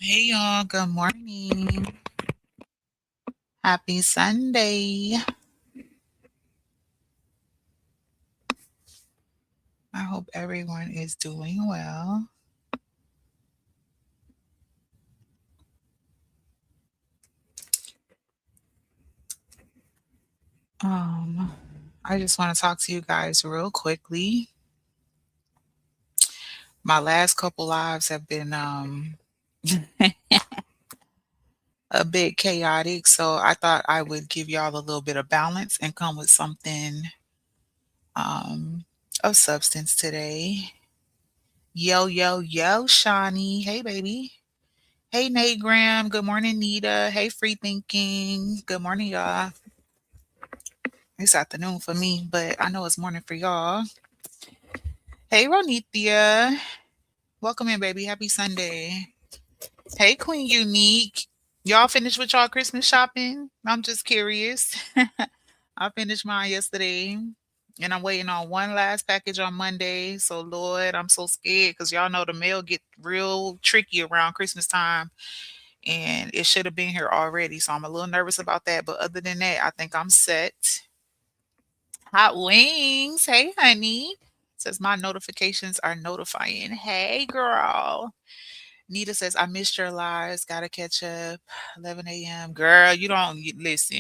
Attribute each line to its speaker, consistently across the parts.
Speaker 1: Hey y'all, good morning. Happy Sunday. I hope everyone is doing well. Um, I just want to talk to you guys real quickly. My last couple lives have been a bit chaotic, so I thought I would give y'all a little bit of balance and come with something um of substance today. Yo, yo, yo, Shawnee. Hey baby. Hey Nate Graham. Good morning, Nita. Hey Free Thinking. Good morning, y'all. It's afternoon for me, but I know it's morning for y'all. Hey, Ronithia. Welcome in, baby. Happy Sunday. Hey, Queen Unique. Y'all finished with y'all Christmas shopping? I'm just curious. I finished mine yesterday, and I'm waiting on one last package on Monday. So, Lord, I'm so scared because y'all know the mail get real tricky around Christmas time, and it should have been here already. So I'm a little nervous about that. But other than that, I think I'm set. Hot wings. Hey, honey. Says my notifications are notifying. Hey, girl. Nita says, I missed your lives. Gotta catch up. 11 a.m. Girl, listen.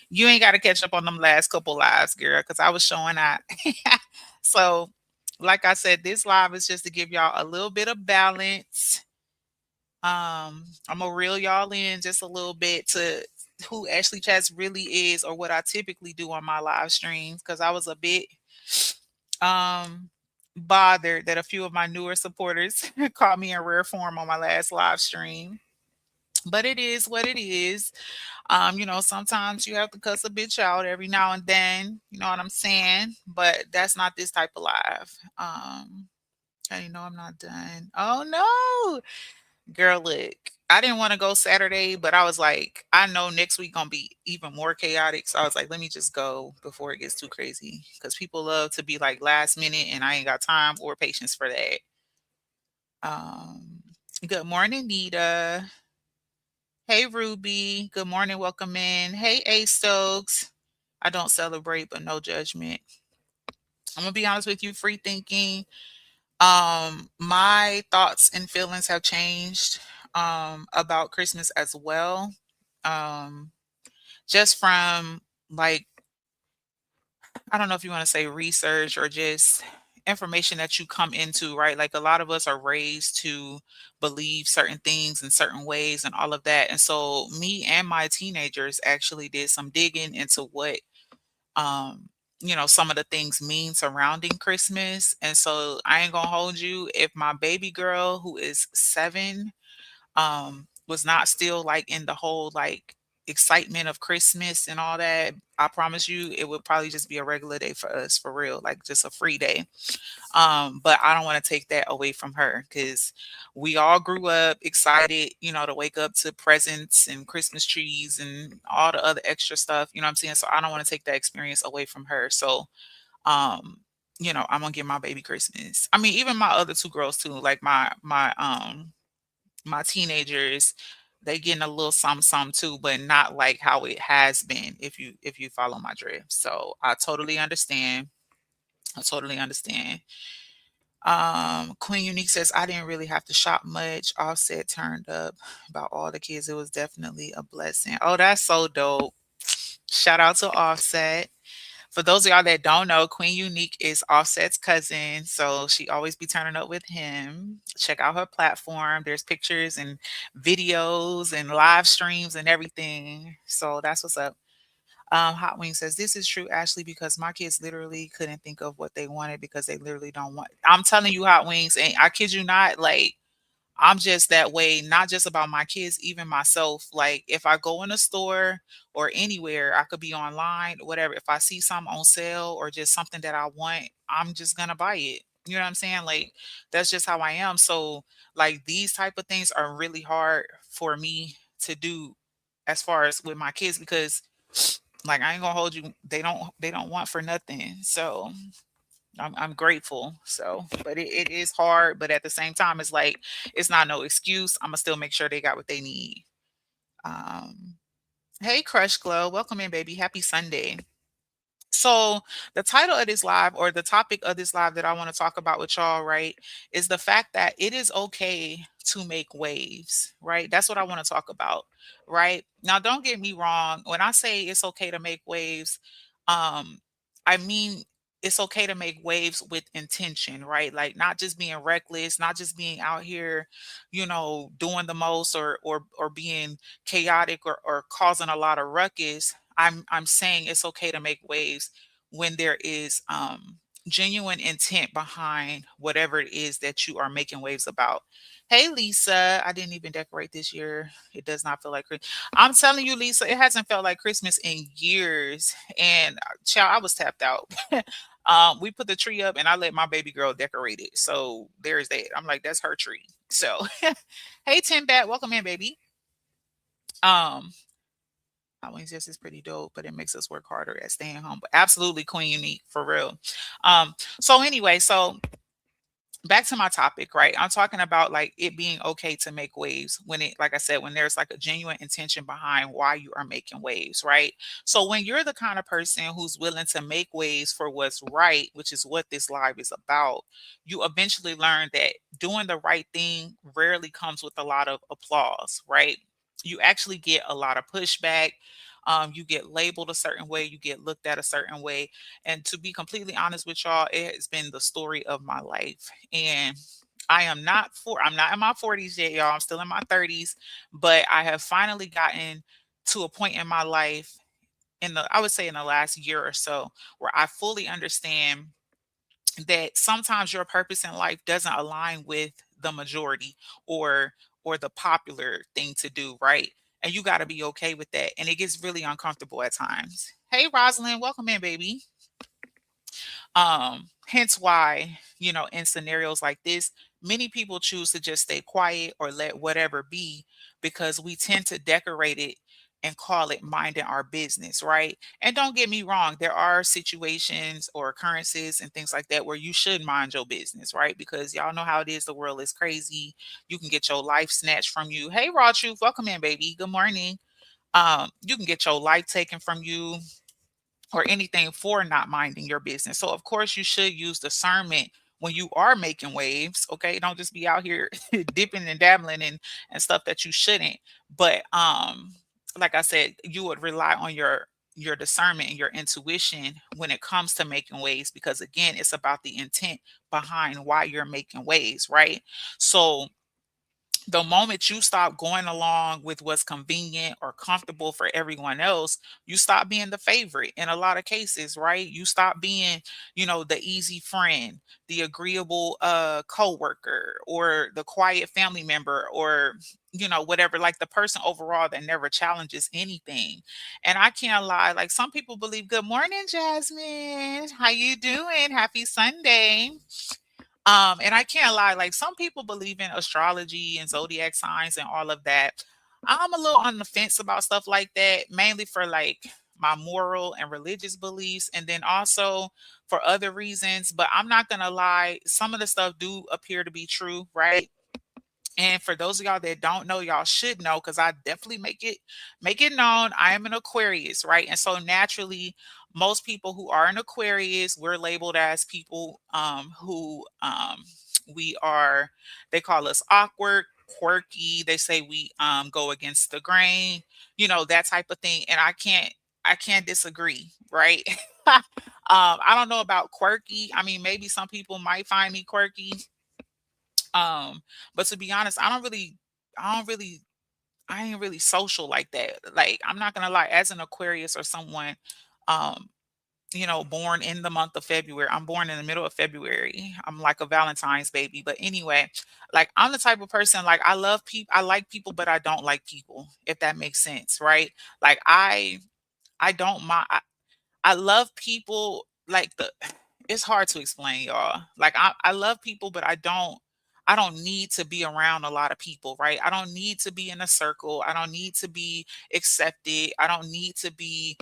Speaker 1: You ain't gotta catch up on them last couple lives, girl, because I was showing out. So, like I said, this live is just to give y'all a little bit of balance. I'm gonna reel y'all in just a little bit to who Ashley Chats really is or what I typically do on my live streams because I was a bit um bothered that a few of my newer supporters caught me in rare form on my last live stream. But it is what it is. Sometimes you have to cuss a bitch out every now and then, you know what I'm saying? But that's not this type of live. And I'm not done. Oh no. Girl, look, I didn't want to go Saturday, but I was like, I know next week gonna be even more chaotic. So I was like, let me just go before it gets too crazy. Because people love to be like last minute and I ain't got time or patience for that. Um, good morning, Nita. Hey Ruby. Good morning, welcome in. Hey A Stokes. I don't celebrate, but no judgment. I'm gonna be honest with you, free thinking. My thoughts and feelings have changed about Christmas as well. Um, just from like I don't know if you want to say research or just information that you come into, right? Like a lot of us are raised to believe certain things in certain ways and all of that. And so me and my teenagers actually did some digging into what um some of the things mean surrounding Christmas. And so I ain't gonna hold you, if my baby girl who is 7 was not still like in the whole like excitement of Christmas and all that, I promise you it would probably just be a regular day for us, for real, like just a free day. But I don't want to take that away from her because we all grew up excited, to wake up to presents and Christmas trees and all the other extra stuff, you know what I'm saying? So I don't want to take that experience away from her. So um, I'm gonna give my baby Christmas. I mean, even my other two girls too, like my teenagers, they getting a little something too, but not like how it has been, if you follow my drift. So I totally understand. I totally understand. Queen Unique says, I didn't really have to shop much. Offset turned up about all the kids. It was definitely a blessing. Oh, that's so dope. Shout out to Offset. For those of y'all that don't know, Queen Unique is Offset's cousin, so she always be turning up with him. Check out her platform. There's pictures and videos and live streams and everything. So that's what's up. Hot Wing says, this is true, Ashley, because my kids literally couldn't think of what they wanted because they literally don't want. I'm telling you, Hot Wings, and I kid you not, like I'm just that way, not just about my kids, even myself. Like if I go in a store or anywhere, I could be online, whatever. If I see something on sale or just something that I want, I'm just gonna buy it. You know what I'm saying? Like that's just how I am. So like these type of things are really hard for me to do as far as with my kids because like I ain't gonna hold you, they don't want for nothing. So I'm grateful. So, but it is hard. But at the same time, it's like it's not no excuse. I'm gonna still make sure they got what they need. Um, hey, Crush Glow, welcome in, baby. Happy Sunday. So, the title of this live or the topic of this live that I want to talk about with y'all, right, is the fact that it is okay to make waves, right? That's what I want to talk about, right? Now, don't get me wrong. When I say it's okay to make waves, um, I mean it's okay to make waves with intention, right? Like not just being reckless, not just being out here, doing the most or being chaotic or causing a lot of ruckus. I'm saying it's okay to make waves when there is genuine intent behind whatever it is that you are making waves about. Hey Lisa, I didn't even decorate this year. It does not feel like I'm telling you, Lisa, it hasn't felt like Christmas in years. And child, I was tapped out. We put the tree up and I let my baby girl decorate it. So there's that. I'm like, that's her tree. So hey Tim Bat, welcome in, baby. Um, Halloween just is pretty dope, but it makes us work harder at staying home. But absolutely, Queen Unique for real. So anyway, so back to my topic, right? I'm talking about like it being okay to make waves when it, like I said, when there's like a genuine intention behind why you are making waves, right? So when you're the kind of person who's willing to make waves for what's right, which is what this live is about, you eventually learn that doing the right thing rarely comes with a lot of applause, right? You actually get a lot of pushback. You get labeled a certain way, you get looked at a certain way, and to be completely honest with y'all, it has been the story of my life. And I'm not in my 40s yet, y'all. I'm still in my 30s, but I have finally gotten to a point in my life I would say in the last year or so where I fully understand that sometimes your purpose in life doesn't align with the majority or the popular thing to do, right? And you got to be okay with that. And it gets really uncomfortable at times. Hey Rosalind, welcome in, baby. Hence why, in scenarios like this, many people choose to just stay quiet or let whatever be because we tend to decorate it and call it minding our business, right? And don't get me wrong, there are situations or occurrences and things like that where you should mind your business, right? Because y'all know how it is, the world is crazy. You can get your life snatched from you. Hey, Raw Truth, welcome in, baby. Good morning. You can get your life taken from you or anything for not minding your business. So of course you should use discernment when you are making waves. Okay. Don't just be out here dipping and dabbling and stuff that you shouldn't. But like I said, you would rely on your discernment and your intuition when it comes to making waves because again, it's about the intent behind why you're making waves, right? So the moment you stop going along with what's convenient or comfortable for everyone else, you stop being the favorite in a lot of cases, right? You stop being, the easy friend, the agreeable coworker, or the quiet family member, or whatever, like the person overall that never challenges anything. And I can't lie, like some people believe, good morning, Jasmine. How you doing? Happy Sunday. And I can't lie, like some people believe in astrology and zodiac signs and all of that. I'm a little on the fence about stuff like that, mainly for like my moral and religious beliefs, and then also for other reasons. But I'm not gonna lie, some of the stuff do appear to be true, right? And for those of y'all that don't know, y'all should know because I definitely make it known. I am an Aquarius, right? And so naturally, most people who are an Aquarius, we're labeled as people who we are. They call us awkward, quirky. They say we go against the grain, that type of thing. And I can't disagree, right? I don't know about quirky. I mean, maybe some people might find me quirky, but to be honest, I don't really, I ain't really social like that. Like, I'm not gonna lie, as an Aquarius or someone, um, born in the month of February, I'm born in the middle of February. I'm like a Valentine's baby. But anyway, like I'm the type of person, like I love people, I like people, but I don't like people, if that makes sense, right? Like I don't mind. I love people like it's hard to explain, y'all. Like I love people, but I don't. I don't need to be around a lot of people, right? I don't need to be in a circle. I don't need to be accepted. I don't need to be,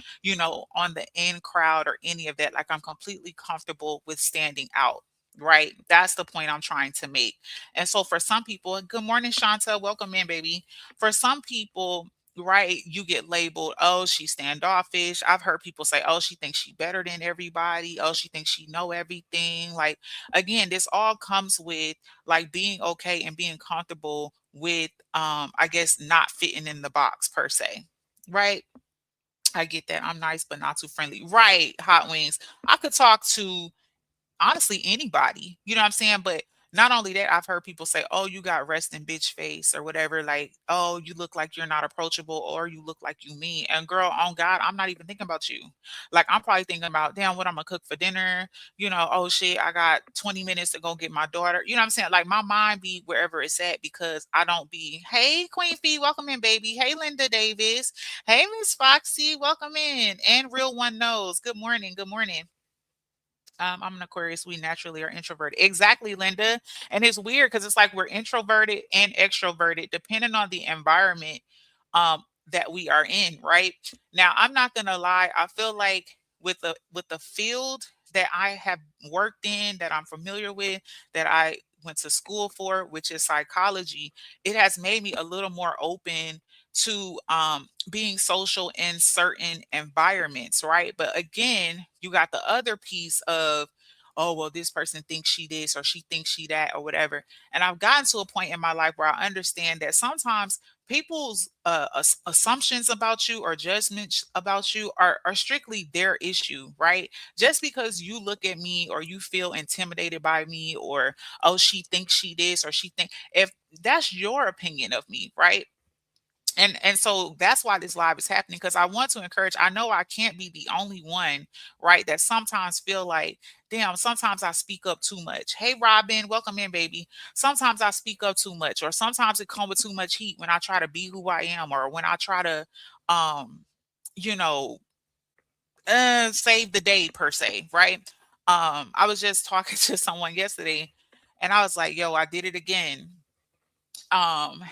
Speaker 1: on the in crowd or any of that. Like I'm completely comfortable with standing out. Right. That's the point I'm trying to make. And so for some people, good morning, Shanta. Welcome in, baby. For some people, right, you get labeled, oh, she's standoffish. I've heard people say, oh, she thinks she better than everybody. Oh, she thinks she know everything. Like again, this all comes with like being okay and being comfortable with I guess not fitting in the box per se. Right. I get that. I'm nice but not too friendly. Right, hot wings. I could talk to honestly anybody, you know what I'm saying? But not only that, I've heard people say, "Oh, you got resting bitch face" or whatever, like, "Oh, you look like you're not approachable or you look like you mean." And girl, on God, I'm not even thinking about you. Like I'm probably thinking about, damn, what I'm gonna cook for dinner. Oh shit, I got 20 minutes to go get my daughter. You know what I'm saying? Like my mind be wherever it's at because I don't be, hey, Queen Fee, welcome in, baby. Hey, Linda Davis. Hey, Miss Foxy, welcome in. And Real One Knows. Good morning. Good morning. I'm an Aquarius. We naturally are introverted. Exactly, Linda. And it's weird because it's like we're introverted and extroverted depending on the environment that we are in, right? Now, I'm not gonna lie. I feel like with the field that I have worked in, that I'm familiar with, that I went to school for, which is psychology, it has made me a little more open to being social in certain environments, right? But again, you got the other piece of, oh, well, this person thinks she this or she thinks she that or whatever. And I've gotten to a point in my life where I understand that sometimes people's assumptions about you or judgments about you are strictly their issue, right? Just because you look at me or you feel intimidated by me or, oh, she thinks she this or she think, if that's your opinion of me, right? And so that's why this live is happening because I want to encourage. I know I can't be the only one, right, that sometimes feel like, damn, sometimes I speak up too much. Hey, Robin, welcome in, baby. Sometimes I speak up too much, or sometimes it comes with too much heat when I try to be who I am, or when I try to um you know save the day per se, right? I was just talking to someone yesterday and I was like, yo, I did it again. um,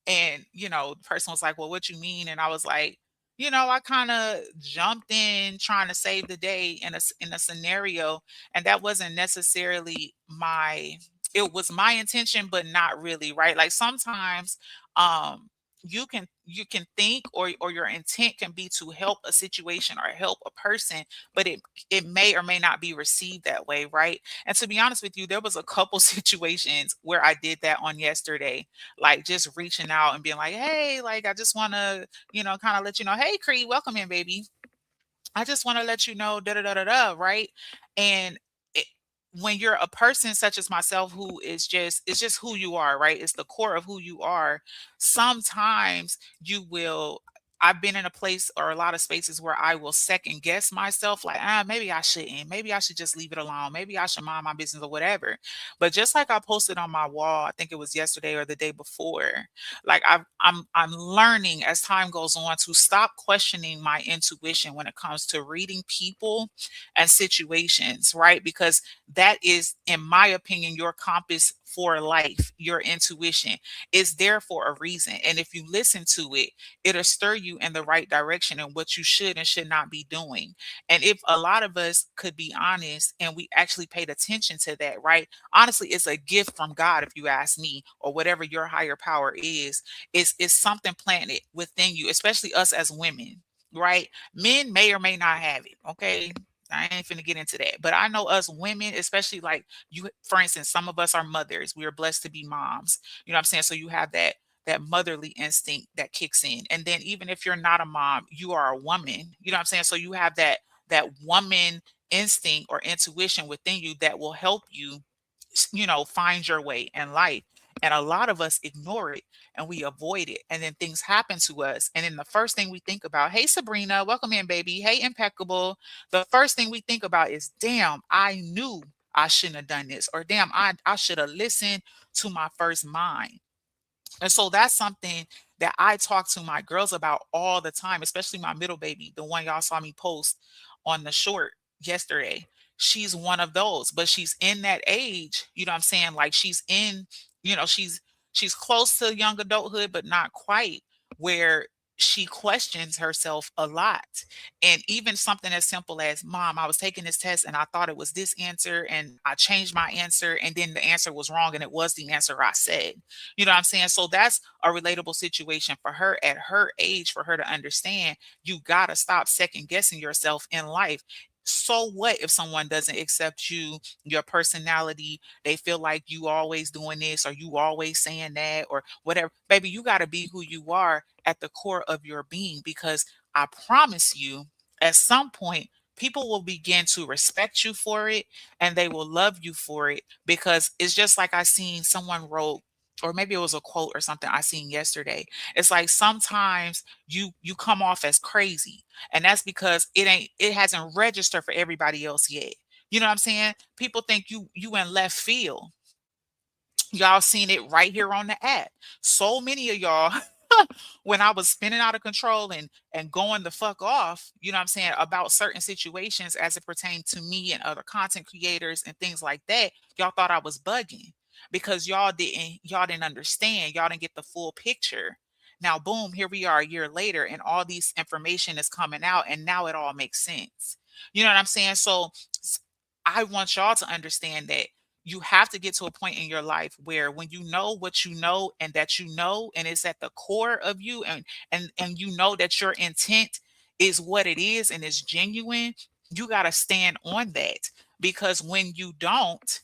Speaker 1: and the person was like, "Well, what you mean?" And I was like, I kind of jumped in trying to save the day in a scenario, and that wasn't necessarily my. It was my intention, but not really, right? Like sometimes, um, you can think or your intent can be to help a situation or help a person, but it may or may not be received that way, right? And to be honest with you, there was a couple situations where I did that on yesterday, like just reaching out and being like, hey, like I just want to, kind of let you know, hey, Cree, welcome in, baby. I just want to let you know, da da da da da, right? And it, when you're a person such as myself, who is just, it's just who you are, right? It's the core of who you are. Sometimes you will. I've been in a place or a lot of spaces where I will second guess myself, like, maybe I shouldn't. Maybe I should just leave it alone. Maybe I should mind my business or whatever. But just like I posted on my wall, I think it was yesterday or the day before, like I'm learning as time goes on to stop questioning my intuition when it comes to reading people and situations, right? Because that is, in my opinion, your compass for life. Your intuition is there for a reason, and if you listen to it, it'll stir you in the right direction and what you should and should not be doing. And if a lot of us could be honest and we actually paid attention to that, right? Honestly, it's a gift from God, if you ask me, or whatever your higher power is. It's something planted within you, especially us as women, right? Men may or may not have it. Okay. I ain't finna get into that. But I know us women, especially like you, for instance, some of us are mothers. We are blessed to be moms. You know what I'm saying? So you have that motherly instinct that kicks in. And then even if you're not a mom, you are a woman. You know what I'm saying? So you have that woman instinct or intuition within you that will help you find your way in life. And a lot of us ignore it and we avoid it. And then things happen to us. And then the first thing we think about, hey, Sabrina, welcome in, baby. Hey, Impeccable. The first thing we think about is, damn, I knew I shouldn't have done this. Or damn, I should have listened to my first mind. And so that's something that I talk to my girls about all the time, especially my middle baby, the one y'all saw me post on the short yesterday. She's one of those, but she's in that age, you know what I'm saying? Like she's in She's close to young adulthood, but not quite, where she questions herself a lot. And even something as simple as, "Mom, I was taking this test and I thought it was this answer and I changed my answer and then the answer was wrong and it was the answer I said." You know what I'm saying? So that's a relatable situation for her at her age, for her to understand you got to stop second guessing yourself in life. So what if someone doesn't accept you, your personality, they feel like you always doing this or you always saying that or whatever. Baby, you got to be who you are at the core of your being, because I promise you, at some point, people will begin to respect you for it and they will love you for it, because it's just like I seen someone wrote, or maybe it was a quote or something I seen yesterday. It's like sometimes you come off as crazy, and that's because it hasn't registered for everybody else yet. You know what I'm saying? People think you in left field. Y'all seen it right here on the app. So many of y'all, when I was spinning out of control and going the fuck off, you know what I'm saying, about certain situations as it pertained to me and other content creators and things like that, y'all thought I was bugging because y'all didn't understand. Y'all didn't get the full picture. Now, boom, here we are a year later, and all these information is coming out, and now it all makes sense. You know what I'm saying? So I want y'all to understand that you have to get to a point in your life where when you know what you know and that you know and it's at the core of you, and you know that your intent is what it is and it's genuine, you got to stand on that. Because when you don't,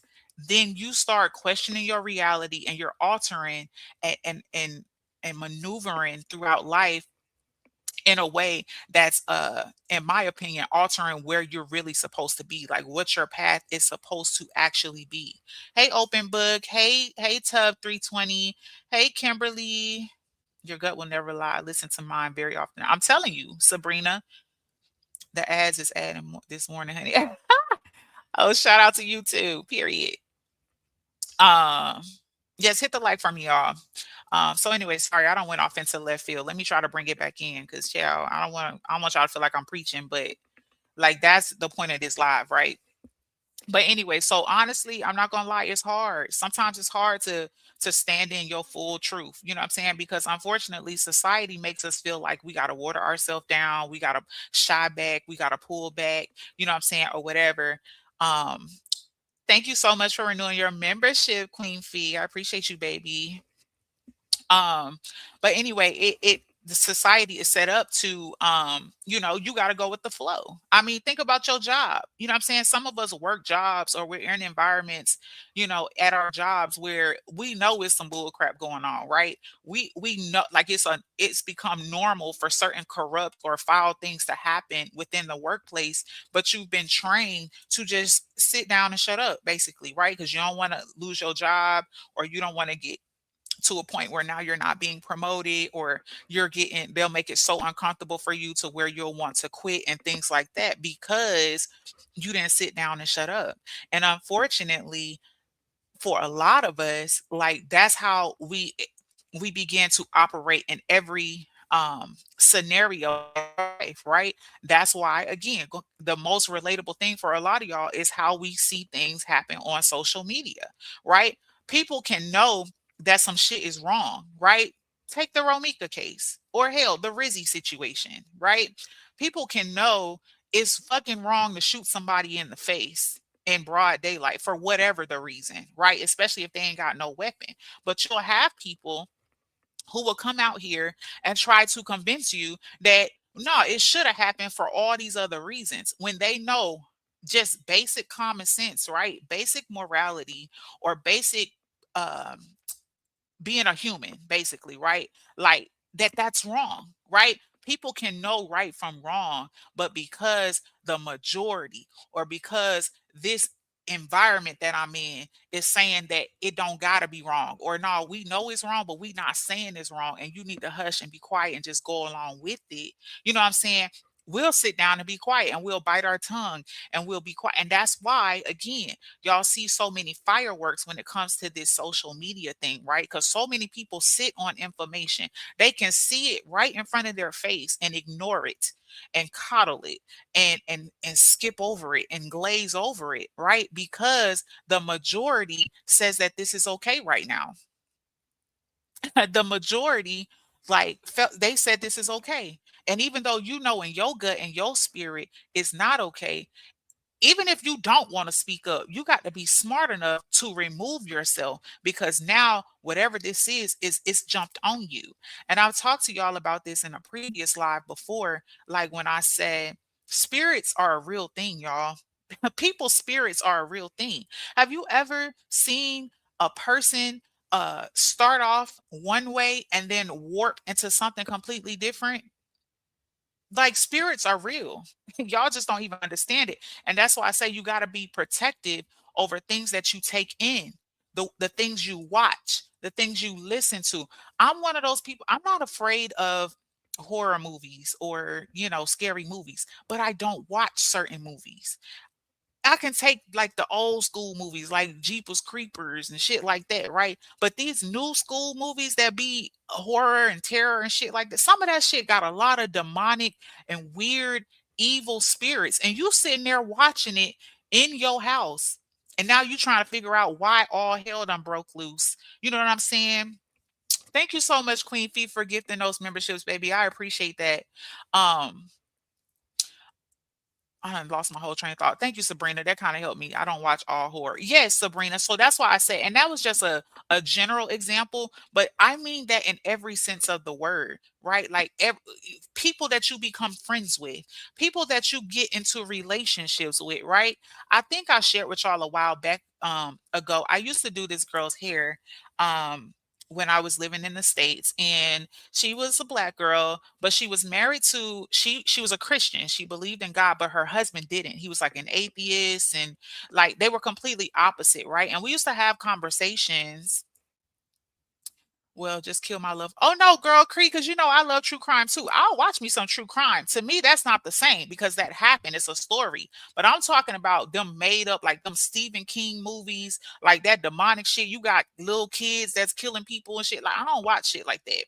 Speaker 1: then you start questioning your reality and you're altering and maneuvering throughout life in a way that's in my opinion altering where you're really supposed to be, like what your path is supposed to actually be. Hey open book, hey tub 320, hey Kimberly, your gut will never lie, listen to mine very often. I'm telling you, Sabrina, the ads is adding this morning, honey. Oh, shout out to you too, period. um yes, hit the like for me, y'all. So anyway, sorry, I don't went off into left field. Let me try to bring it back in, because y'all, I don't want y'all to feel like I'm preaching, but like that's the point of this live, right? But anyway, so honestly, I'm not gonna lie, it's hard. Sometimes it's hard to stand in your full truth. You know what I'm saying? Because unfortunately, society makes us feel like we gotta water ourselves down, we gotta shy back, we gotta pull back, you know what I'm saying, or whatever. Um, Thank you so much for renewing your membership, Queen Fee. I appreciate you, baby. um but anyway, it the society is set up to, you got to go with the flow. I mean, think about your job. You know what I'm saying? Some of us work jobs or we're in environments, at our jobs where we know it's some bull crap going on, right? We know, like, it's become normal for certain corrupt or foul things to happen within the workplace, but you've been trained to just sit down and shut up, basically, right? Because you don't want to lose your job, or you don't want to get to a point where now you're not being promoted, or they'll make it so uncomfortable for you to where you'll want to quit and things like that, because you didn't sit down and shut up. And unfortunately, for a lot of us, like, that's how we begin to operate in every scenario of life, right? That's why, again, the most relatable thing for a lot of y'all is how we see things happen on social media, right? People can know that some shit is wrong, right? Take the Romika case, or hell, the Rizzy situation, right? People can know it's fucking wrong to shoot somebody in the face in broad daylight for whatever the reason, right? Especially if they ain't got no weapon. But you'll have people who will come out here and try to convince you that no, it should have happened for all these other reasons, when they know just basic common sense, right? Basic morality, or basic um being a human, basically, right? Like, that's wrong, right? People can know right from wrong, but because the majority, or because this environment that I'm in is saying that it don't gotta be wrong, or no, we know it's wrong, but we not saying it's wrong, and you need to hush and be quiet and just go along with it. You know what I'm saying? We'll sit down and be quiet, and we'll bite our tongue, and we'll be quiet. And that's why, again, y'all see so many fireworks when it comes to this social media thing, right? Because so many people sit on information. They can see it right in front of their face and ignore it and coddle it and skip over it and glaze over it, right? Because the majority says that this is okay right now. the majority like felt they said this is okay. And even though you know in your gut and your spirit it's not okay, even if you don't want to speak up, you got to be smart enough to remove yourself because now whatever this is it's jumped on you. And I've talked to y'all about this in a previous live before, like when I said spirits are a real thing, y'all. People's spirits are a real thing. Have you ever seen a person start off one way and then warp into something completely different? Like spirits are real. Y'all just don't even understand it. And that's why I say you got to be protective over things that you take in, the things you watch, the things you listen to. I'm one of those people. I'm not afraid of horror movies or, scary movies, but I don't watch certain movies. I can take like the old school movies like Jeepers Creepers and shit like that, right? But these new school movies that be horror and terror and shit like that, some of that shit got a lot of demonic and weird evil spirits. And you sitting there watching it in your house. And now you trying to figure out why all hell done broke loose. You know what I'm saying? Thank you so much, Queen Fee, for gifting those memberships, baby. I appreciate that. Um, I done lost my whole train of thought. Thank you, Sabrina. That kind of helped me. I don't watch all horror. Yes, Sabrina. So that's why I say, and that was just a general example, but I mean that in every sense of the word, right? Like people that you become friends with, people that you get into relationships with, right? I think I shared with y'all a while back ago. I used to do this girl's hair when I was living in the States, and she was a black girl, but she was married to she was a Christian. She believed in God, but her husband didn't. He was like an atheist, and like they were completely opposite, right? And we used to have conversations. Well, just kill my love. Oh no, girl, Cree, because I love true crime too. I'll watch me some true crime. To me, that's not the same because that happened. It's a story. But I'm talking about them made up, like them Stephen King movies, like that demonic shit. You got little kids that's killing people and shit. Like I don't watch shit like that.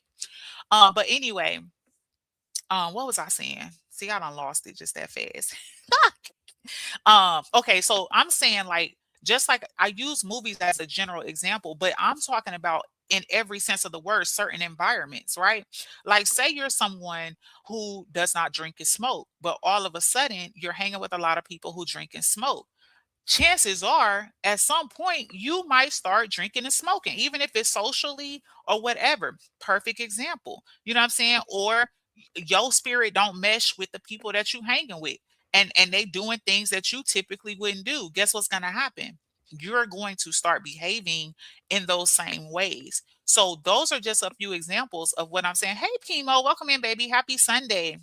Speaker 1: But anyway, what was I saying? See, I done lost it just that fast. Okay, so I'm saying like just like I use movies as a general example, but I'm talking about in every sense of the word certain environments, right? Like say you're someone who does not drink and smoke, but all of a sudden you're hanging with a lot of people who drink and smoke. Chances are at some point you might start drinking and smoking, even if it's socially or whatever. Perfect example. You know what I'm saying? Or your spirit don't mesh with the people that you hanging with, and they doing things that you typically wouldn't do. Guess what's going to happen? You're going to start behaving in those same ways. So those are just a few examples of what I'm saying. Hey Chemo, welcome in, baby. Happy Sunday.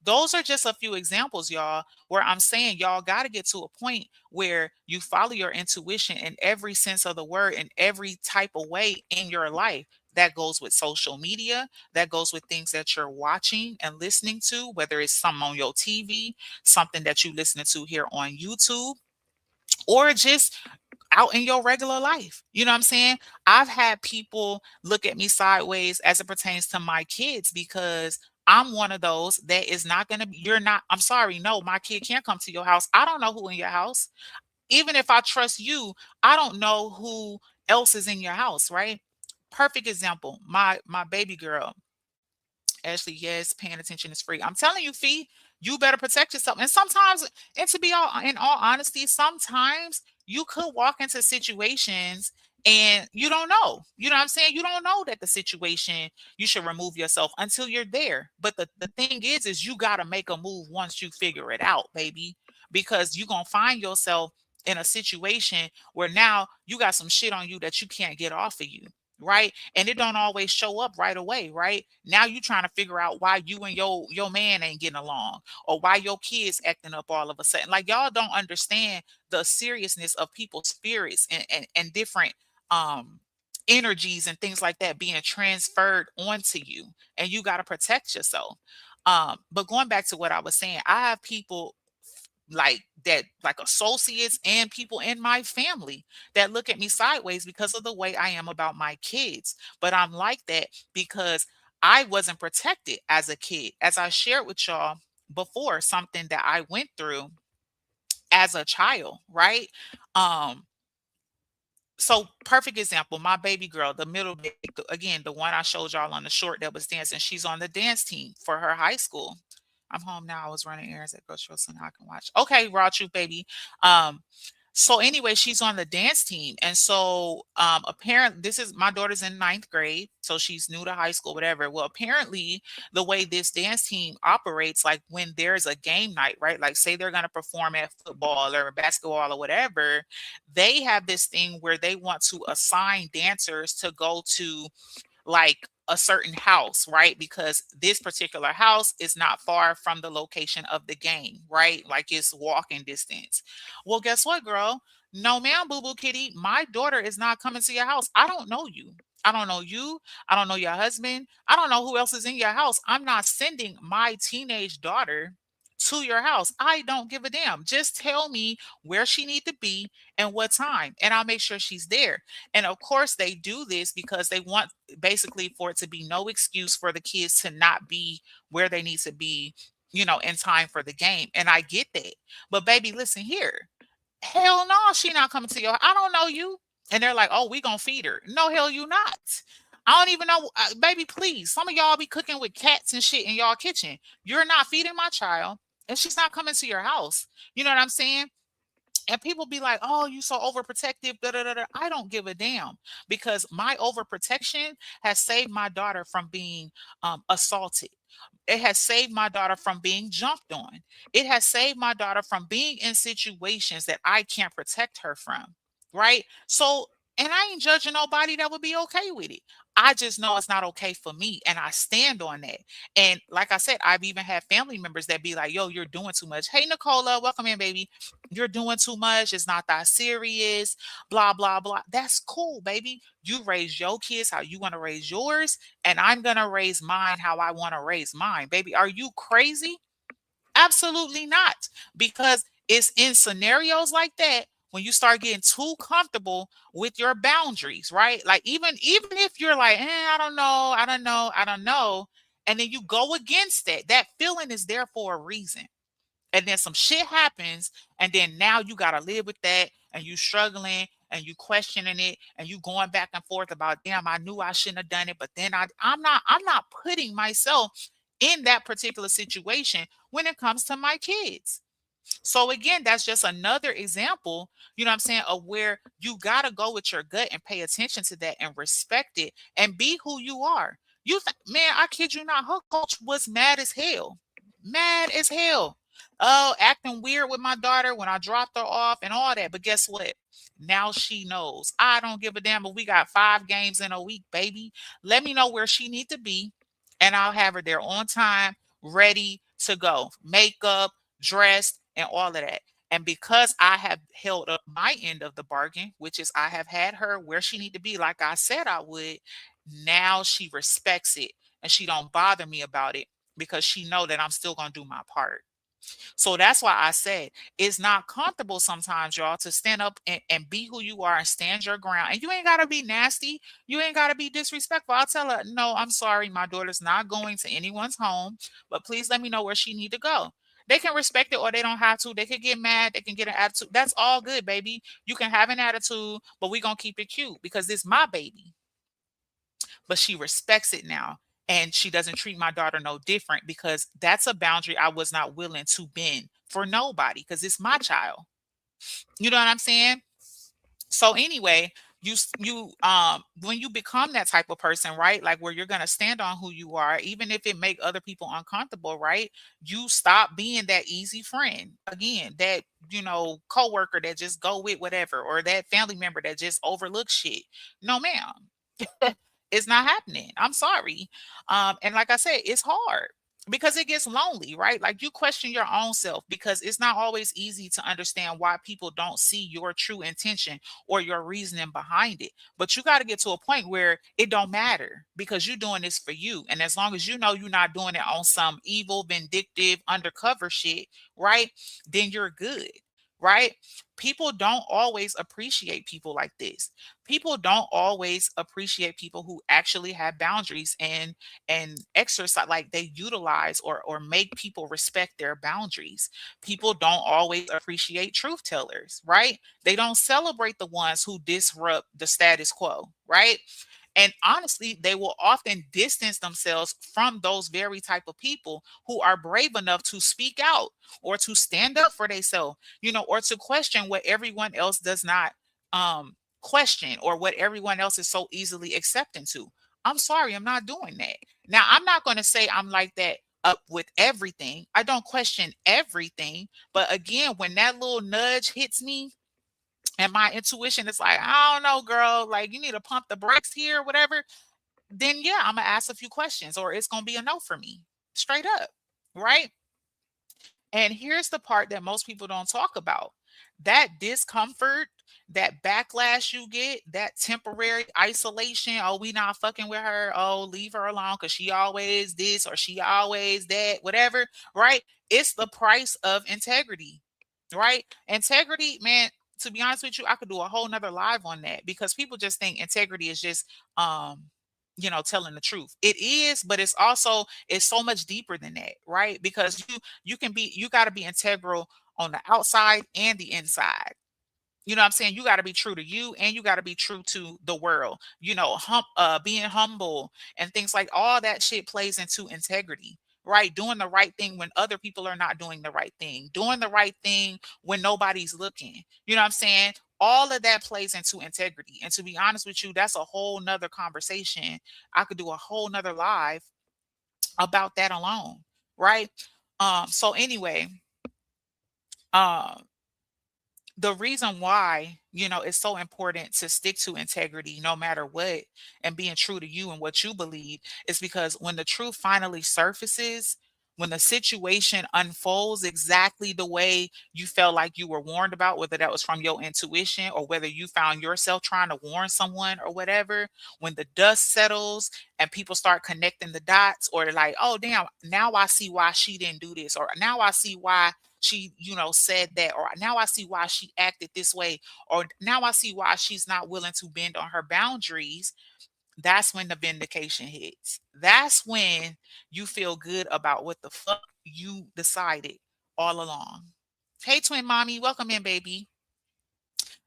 Speaker 1: Those are just a few examples, y'all, where I'm saying y'all got to get to a point where you follow your intuition in every sense of the word, in every type of way in your life. That goes with social media, that goes with things that you're watching and listening to, whether it's something on your TV, something that you listening to here on YouTube, or just out in your regular life. You know what I'm saying? I've had people look at me sideways as it pertains to my kids because I'm one of those that is not going to be, you're not, I'm sorry, no, my kid can't come to your house. I don't know who in your house. Even if I trust you, I don't know who else is in your house, right? Perfect example. My baby girl, Ashley, yes, paying attention is free. I'm telling you, Fee, you better protect yourself. And sometimes, and to be all in all honesty, sometimes you could walk into situations and you don't know. You know what I'm saying? You don't know that the situation you should remove yourself until you're there. But the thing is you gotta make a move once you figure it out, baby. Because you're gonna find yourself in a situation where now you got some shit on you that you can't get off of you, right? And it don't always show up right away, right? Now you trying to figure out why you and your man ain't getting along, or why your kids acting up all of a sudden. Like y'all don't understand the seriousness of people's spirits and different um energies and things like that being transferred onto you, and you got to protect yourself. But going back to what I was saying, I have people like that, like associates and people in my family that look at me sideways because of the way I am about my kids. But I'm like that because I wasn't protected as a kid. As I shared with y'all before, something that I went through as a child, right? Um So perfect example, my baby girl, the middle baby, again, the one I showed y'all on the short that was dancing, she's on the dance team for her high school. I'm home now. I was running errands at grocery store, so now I can watch. Okay, raw truth, baby. Um, so anyway, she's on the dance team, and so apparently, this is my daughter's in ninth grade, so she's new to high school, whatever. Well, apparently, the way this dance team operates, like when there's a game night, right? Like, say they're going to perform at football or basketball or whatever, they have this thing where they want to assign dancers to go to like a certain house, right? Because this particular house is not far from the location of the game, right? Like it's walking distance. Well, guess what, girl? No, ma'am, boo boo kitty. My daughter is not coming to your house. I don't know you. I don't know you. I don't know your husband. I don't know who else is in your house. I'm not sending my teenage daughter to your house. I don't give a damn. Just tell me where she need to be and what time, and I'll make sure she's there. And of course, they do this because they want basically for it to be no excuse for the kids to not be where they need to be, in time for the game. And I get that. But baby, listen here. Hell no, she not coming to your. I don't know you. And they're like, oh, we gonna feed her. No, hell you not. I don't even know, baby. Please, some of y'all be cooking with cats and shit in y'all kitchen. You're not feeding my child, and she's not coming to your house. You know what I'm saying? And people be like, "Oh, you so overprotective." Da, da, da, da. I don't give a damn because my overprotection has saved my daughter from being assaulted. It has saved my daughter from being jumped on. It has saved my daughter from being in situations that I can't protect her from. Right? So, and I ain't judging nobody that would be okay with it. I just know it's not okay for me, and I stand on that. And like I said, I've even had family members that be like, "Yo, you're doing too much." Hey, Nicola, welcome in, baby. You're doing too much. It's not that serious. Blah, blah, blah. That's cool, baby. You raise your kids how you want to raise yours, and I'm going to raise mine how I want to raise mine. Baby, are you crazy? Absolutely not. Because it's in scenarios like that when you start getting too comfortable with your boundaries, right? Like even if you're like, I don't know, I don't know, I don't know, and then you go against that, that feeling is there for a reason, and then some shit happens, and then now you got to live with that, and you struggling and you questioning it, and you going back and forth about, damn, I knew I shouldn't have done it, but then I'm not putting myself in that particular situation when it comes to my kids. So again, that's just another example, you know what I'm saying, of where you got to go with your gut and pay attention to that and respect it and be who you are. Man, I kid you not, her coach was mad as hell. Mad as hell. Oh, acting weird with my daughter when I dropped her off and all that. But guess what? Now she knows. I don't give a damn, but we got 5 games in a week, baby. Let me know where she need to be, and I'll have her there on time, ready to go. Makeup, dressed, and all of that. And because I have held up my end of the bargain, which is I have had her where she need to be, like I said I would, now she respects it and she don't bother me about it because she know that I'm still gonna do my part. So that's why I said it's not comfortable sometimes, y'all, to stand up and be who you are and stand your ground. And you ain't gotta be nasty. You ain't gotta be disrespectful. I'll tell her, no, I'm sorry, my daughter's not going to anyone's home, but please let me know where she need to go. They can respect it or they don't have to. They can get mad. They can get an attitude. That's all good, baby. You can have an attitude, but we gonna keep it cute because this my baby. But she respects it now. And she doesn't treat my daughter no different because that's a boundary I was not willing to bend for nobody because it's my child. You know what I'm saying? So anyway, when you become that type of person, right? Like where you're gonna stand on who you are, even if it make other people uncomfortable, right? You stop being that easy friend again, that coworker that just go with whatever, or that family member that just overlooks shit. No, ma'am. It's not happening. I'm sorry. And like I said, it's hard because it gets lonely, right? Like you question your own self because it's not always easy to understand why people don't see your true intention or your reasoning behind it. But you got to get to a point where it don't matter because you're doing this for you. And as long as you know you're not doing it on some evil, vindictive, undercover shit, right? Then you're good. right? People don't always appreciate people like this. People don't always appreciate people who actually have boundaries and exercise, like they utilize or make people respect their boundaries. People don't always appreciate truth tellers, right? They don't celebrate the ones who disrupt the status quo, right? And honestly, they will often distance themselves from those very type of people who are brave enough to speak out or to stand up for themselves, or to question what everyone else does not question, or what everyone else is so easily accepting to. I'm sorry, I'm not doing that. Now, I'm not going to say I'm like that up with everything. I don't question everything. But again, when that little nudge hits me, and my intuition is like, I don't know, girl, like you need to pump the brakes here, whatever, then yeah, I'm gonna ask a few questions, or it's gonna be a no for me, straight up, right? And here's the part that most people don't talk about: that discomfort, that backlash you get, that temporary isolation. Oh, we not fucking with her. Oh, leave her alone because she always this or she always that, whatever, right? It's the price of integrity, right? Integrity, man. To be honest with you, I could do a whole nother live on that, because people just think integrity is just telling the truth. It is, but it's so much deeper than that, right? Because you got to be integral on the outside and the inside. You know what I'm saying? You got to be true to you, and you got to be true to the world. Being humble and things like all that shit plays into integrity, right? Doing the right thing when other people are not doing the right thing, doing the right thing when nobody's looking. You know what I'm saying? All of that plays into integrity. And to be honest with you, that's a whole nother conversation. I could do a whole nother live about that alone, right? So anyway, um the reason why it's so important to stick to integrity no matter what, and being true to you and what you believe, is because when the truth finally surfaces, when the situation unfolds exactly the way you felt like you were warned about, whether that was from your intuition or whether you found yourself trying to warn someone or whatever, when the dust settles and people start connecting the dots, or like, oh damn, now I see why she didn't do this, or now I see why she said that, or now I see why she acted this way, or now I see why she's not willing to bend on her boundaries. That's when the vindication hits. That's when you feel good about what the fuck you decided all along. Hey, twin mommy, welcome in, baby.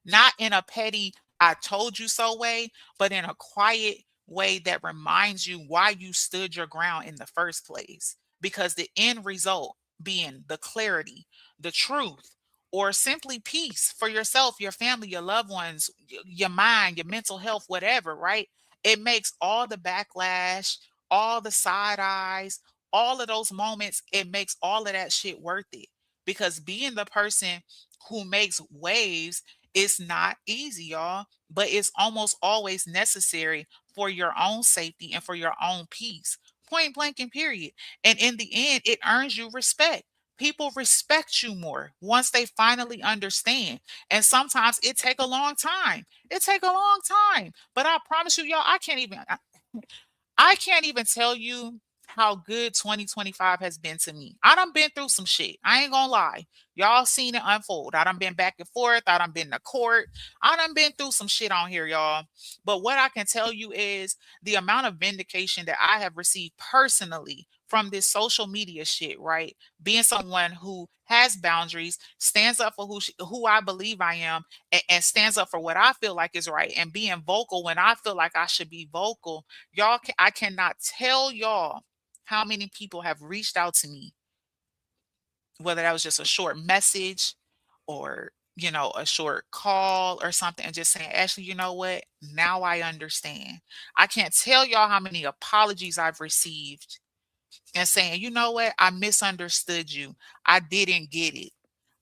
Speaker 1: Not in a petty I told you so way, but in a quiet way that reminds you why you stood your ground in the first place. Because the end result being the clarity, the truth, or simply peace for yourself, your family, your loved ones, your mind, your mental health, whatever, right? It makes all the backlash, all the side eyes, all of those moments, it makes all of that shit worth it. Because being the person who makes waves, it's not easy, y'all, but it's almost always necessary for your own safety and for your own peace. Point blank and period. And in the end, it earns you respect. People respect you more once they finally understand. And sometimes it take a long time. It take a long time. But I promise you, y'all, I can't even tell you how good 2025 has been to me. I done been through some shit. I ain't gonna lie. Y'all seen it unfold. I done been back and forth. I done been to court. I done been through some shit on here, y'all. But what I can tell you is the amount of vindication that I have received personally from this social media shit, right? Being someone who has boundaries, stands up for who I believe I am, and stands up for what I feel like is right, and being vocal when I feel like I should be vocal. I cannot tell y'all how many people have reached out to me, whether that was just a short message or, a short call or something, and just saying, Ashley, you know what? Now I understand. I can't tell y'all how many apologies I've received, and saying, you know what? I misunderstood you. I didn't get it.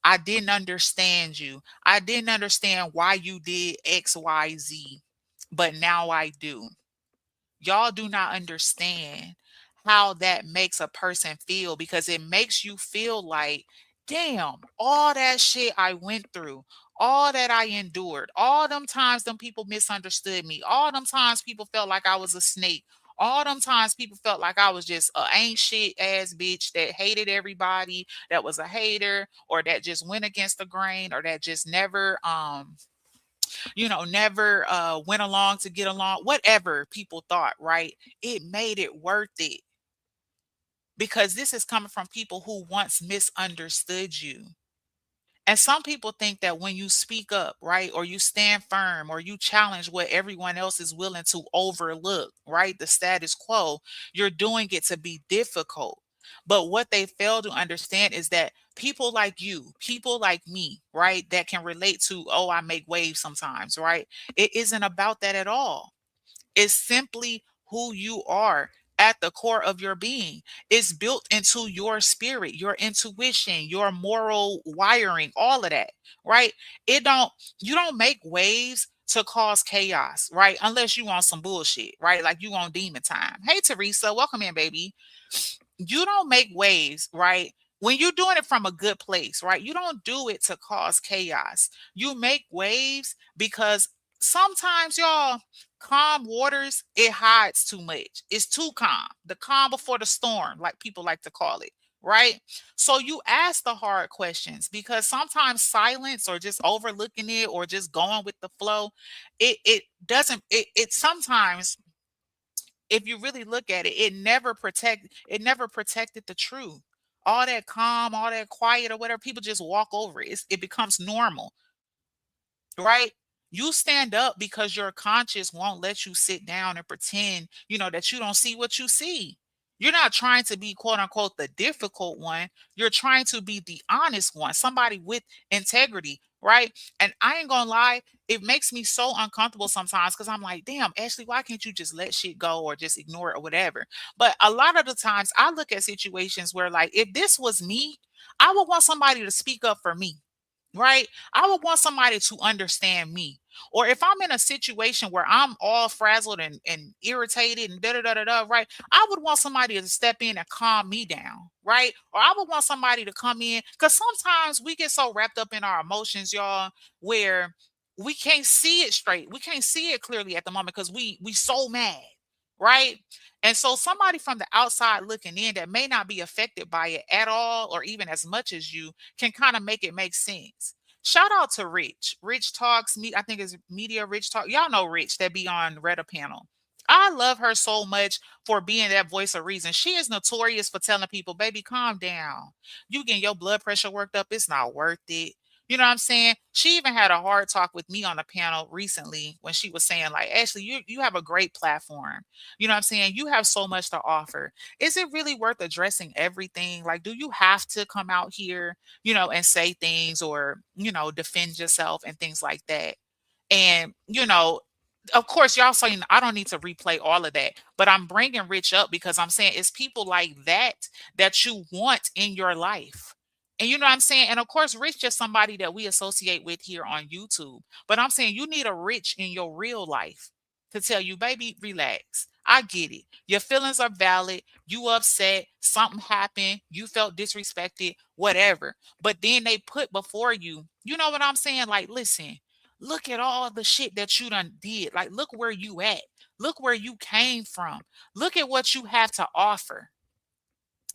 Speaker 1: I didn't understand you. I didn't understand why you did XYZ, but now I do. Y'all do not understand how that makes a person feel, because it makes you feel like, damn, all that shit I went through, all that I endured, all them times them people misunderstood me, all them times people felt like I was a snake, All them times people felt like I was just a ain't shit ass bitch that hated everybody, that was a hater, or that just went against the grain, or that just never never went along to get along, whatever people thought, right? It made it worth it because this is coming from people who once misunderstood you. And some people think that when you speak up, right, or you stand firm, or you challenge what everyone else is willing to overlook, right, the status quo, you're doing it to be difficult. But what they fail to understand is that people like you, people like me, right, that can relate to, oh, I make waves sometimes, right? It isn't about that at all. It's simply who you are at the core of your being. It's built into your spirit, your intuition, your moral wiring, all of that, right? It don't You don't make waves to cause chaos, right? Unless you want some bullshit, right? Like you want demon time. Hey Teresa, welcome in, baby. You don't make waves, right? When you're doing it from a good place, right? You don't do it to cause chaos. You make waves because sometimes, y'all, calm waters, it hides too much. It's too calm. The calm before the storm, like people like to call it, right? So you ask the hard questions because sometimes silence or just overlooking it or just going with the flow, it doesn't it sometimes, if you really look at it, it never protected the truth. All that calm, all that quiet or whatever, people just walk over it. It becomes normal, right? You stand up because your conscience won't let you sit down and pretend, that you don't see what you see. You're not trying to be quote unquote the difficult one. You're trying to be the honest one, somebody with integrity, right? And I ain't gonna lie, it makes me so uncomfortable sometimes because I'm like, damn, Ashley, why can't you just let shit go or just ignore it or whatever? But a lot of the times I look at situations where, like, if this was me, I would want somebody to speak up for me, right? I would want somebody to understand me. Or if I'm in a situation where I'm all frazzled and irritated and da da da da da, right? I would want somebody to step in and calm me down, right? Or I would want somebody to come in because sometimes we get so wrapped up in our emotions, y'all, where we can't see it straight. We can't see it clearly at the moment because we so mad, right? And so somebody from the outside looking in that may not be affected by it at all or even as much as you can kind of make it make sense. Shout out to Rich. Rich Talks, me, I think it's Media Rich Talk. Y'all know Rich that be on Reddit panel. I love her so much for being that voice of reason. She is notorious for telling people, baby, calm down. You getting your blood pressure worked up. It's not worth it. You know what I'm saying? She even had a hard talk with me on the panel recently when she was saying, like, Ashley, you have a great platform. You know what I'm saying? You have so much to offer. Is it really worth addressing everything? Like, do you have to come out here, and say things or, defend yourself and things like that? And, of course, y'all saying I don't need to replay all of that, but I'm bringing Rich up because I'm saying it's people like that that you want in your life. And you know what I'm saying? And of course, Rich just somebody that we associate with here on YouTube. But I'm saying you need a Rich in your real life to tell you, baby, relax. I get it. Your feelings are valid. You upset. Something happened. You felt disrespected, whatever. But then they put before you, you know what I'm saying? Like, listen, look at all the shit that you done did. Like, look where you at. Look where you came from. Look at what you have to offer.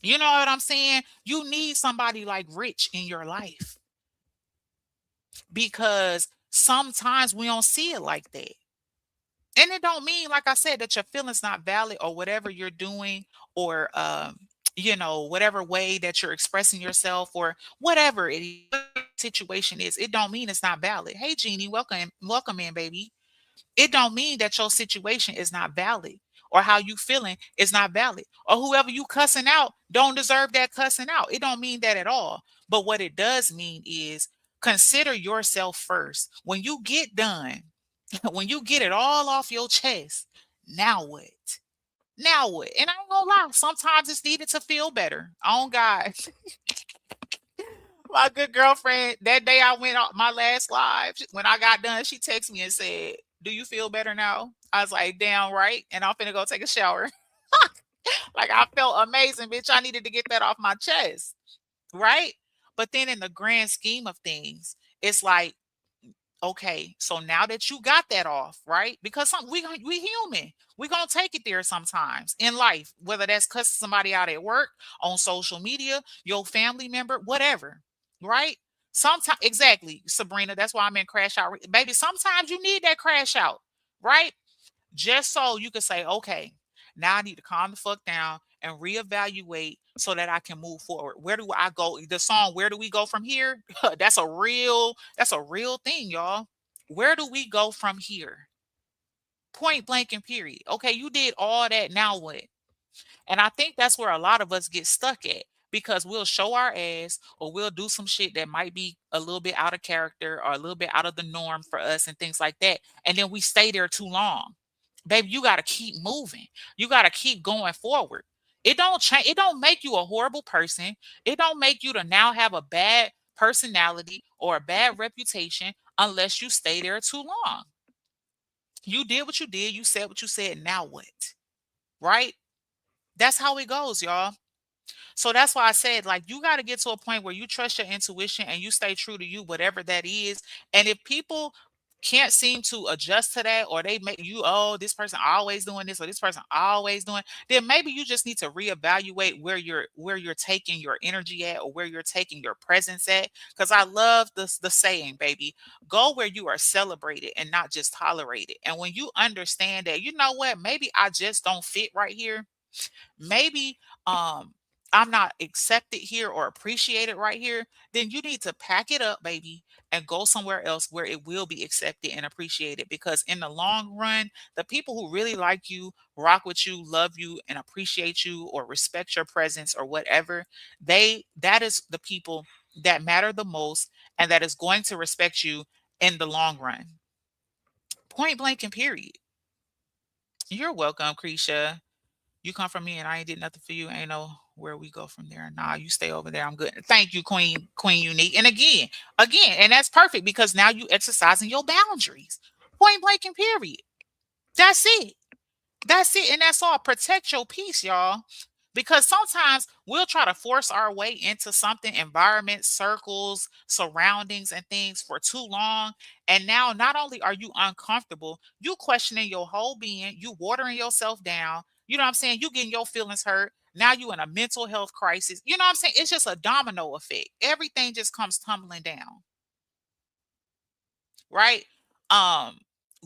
Speaker 1: You know what I'm saying? You need somebody like Rich in your life because sometimes we don't see it like that. And it don't mean, like I said, that your feelings not valid or whatever you're doing or whatever way that you're expressing yourself or whatever it is, situation is, it don't mean it's not valid. Hey Jeannie, welcome in, baby. It don't mean that your situation is not valid or how you feeling is not valid or whoever you cussing out don't deserve that cussing out. It don't mean that at all. But what it does mean is consider yourself first. When you get done, when you get it all off your chest, now what? Now what? And I ain't gonna lie, sometimes it's needed to feel better. Oh God. My good girlfriend, that day I went on my last live, when I got done, she texted me and said, do you feel better now? I was like, damn right. And I'm finna go take a shower. Like I felt amazing, bitch. I needed to get that off my chest. Right. But then in the grand scheme of things, it's like Okay, so now that you got that off, right? Because we human. We gonna take it there sometimes in life, whether that's cussing somebody out at work, on social media, your family member, whatever, right? Sometimes exactly, Sabrina. That's why I'm in crash out, baby. Sometimes you need that crash out, right? Just so you can say, okay, now I need to calm the fuck down and reevaluate so that I can move forward. Where do I go? The song "Where Do We Go From Here?" That's a real thing, y'all. Where do we go from here? Point blank and period. Okay, you did all that. Now what? And I think that's where a lot of us get stuck at because we'll show our ass or we'll do some shit that might be a little bit out of character or a little bit out of the norm for us and things like that. And then we stay there too long. Baby, you got to keep moving. You got to keep going forward. It don't change. It don't make you a horrible person. It don't make you to now have a bad personality or a bad reputation unless you stay there too long. You did what you did. You said what you said. Now what? Right? That's how it goes, y'all. So that's why I said, like, you got to get to a point where you trust your intuition and you stay true to you, whatever that is. And if people can't seem to adjust to that, or they make you, oh, this person always doing this, or this person always doing, then maybe you just need to reevaluate where you're taking your energy at, or where you're taking your presence at. Because I love the saying, baby, go where you are celebrated and not just tolerated. And when you understand that, you know what, maybe I just don't fit right here, maybe I'm not accepted here or appreciated right here, then you need to pack it up, baby, and go somewhere else where it will be accepted and appreciated. Because in the long run, the people who really like you, rock with you, love you, and appreciate you or respect your presence or whatever, that is the people that matter the most and that is going to respect you in the long run. Point blank and period. You're welcome, Creisha. You come from me and I ain't did nothing for you. Ain't no where we go from there. Nah, you stay over there. I'm good. Thank you, Queen Unique. And again, and that's perfect because now you exercising your boundaries. Point blank and period. That's it. That's it. And that's all. Protect your peace, y'all. Because sometimes we'll try to force our way into something, environment, circles, surroundings, and things for too long. And now not only are you uncomfortable, you questioning your whole being, you watering yourself down. You know what I'm saying? You getting your feelings hurt. Now you in a mental health crisis. You know what I'm saying? It's just a domino effect. Everything just comes tumbling down, right? Um,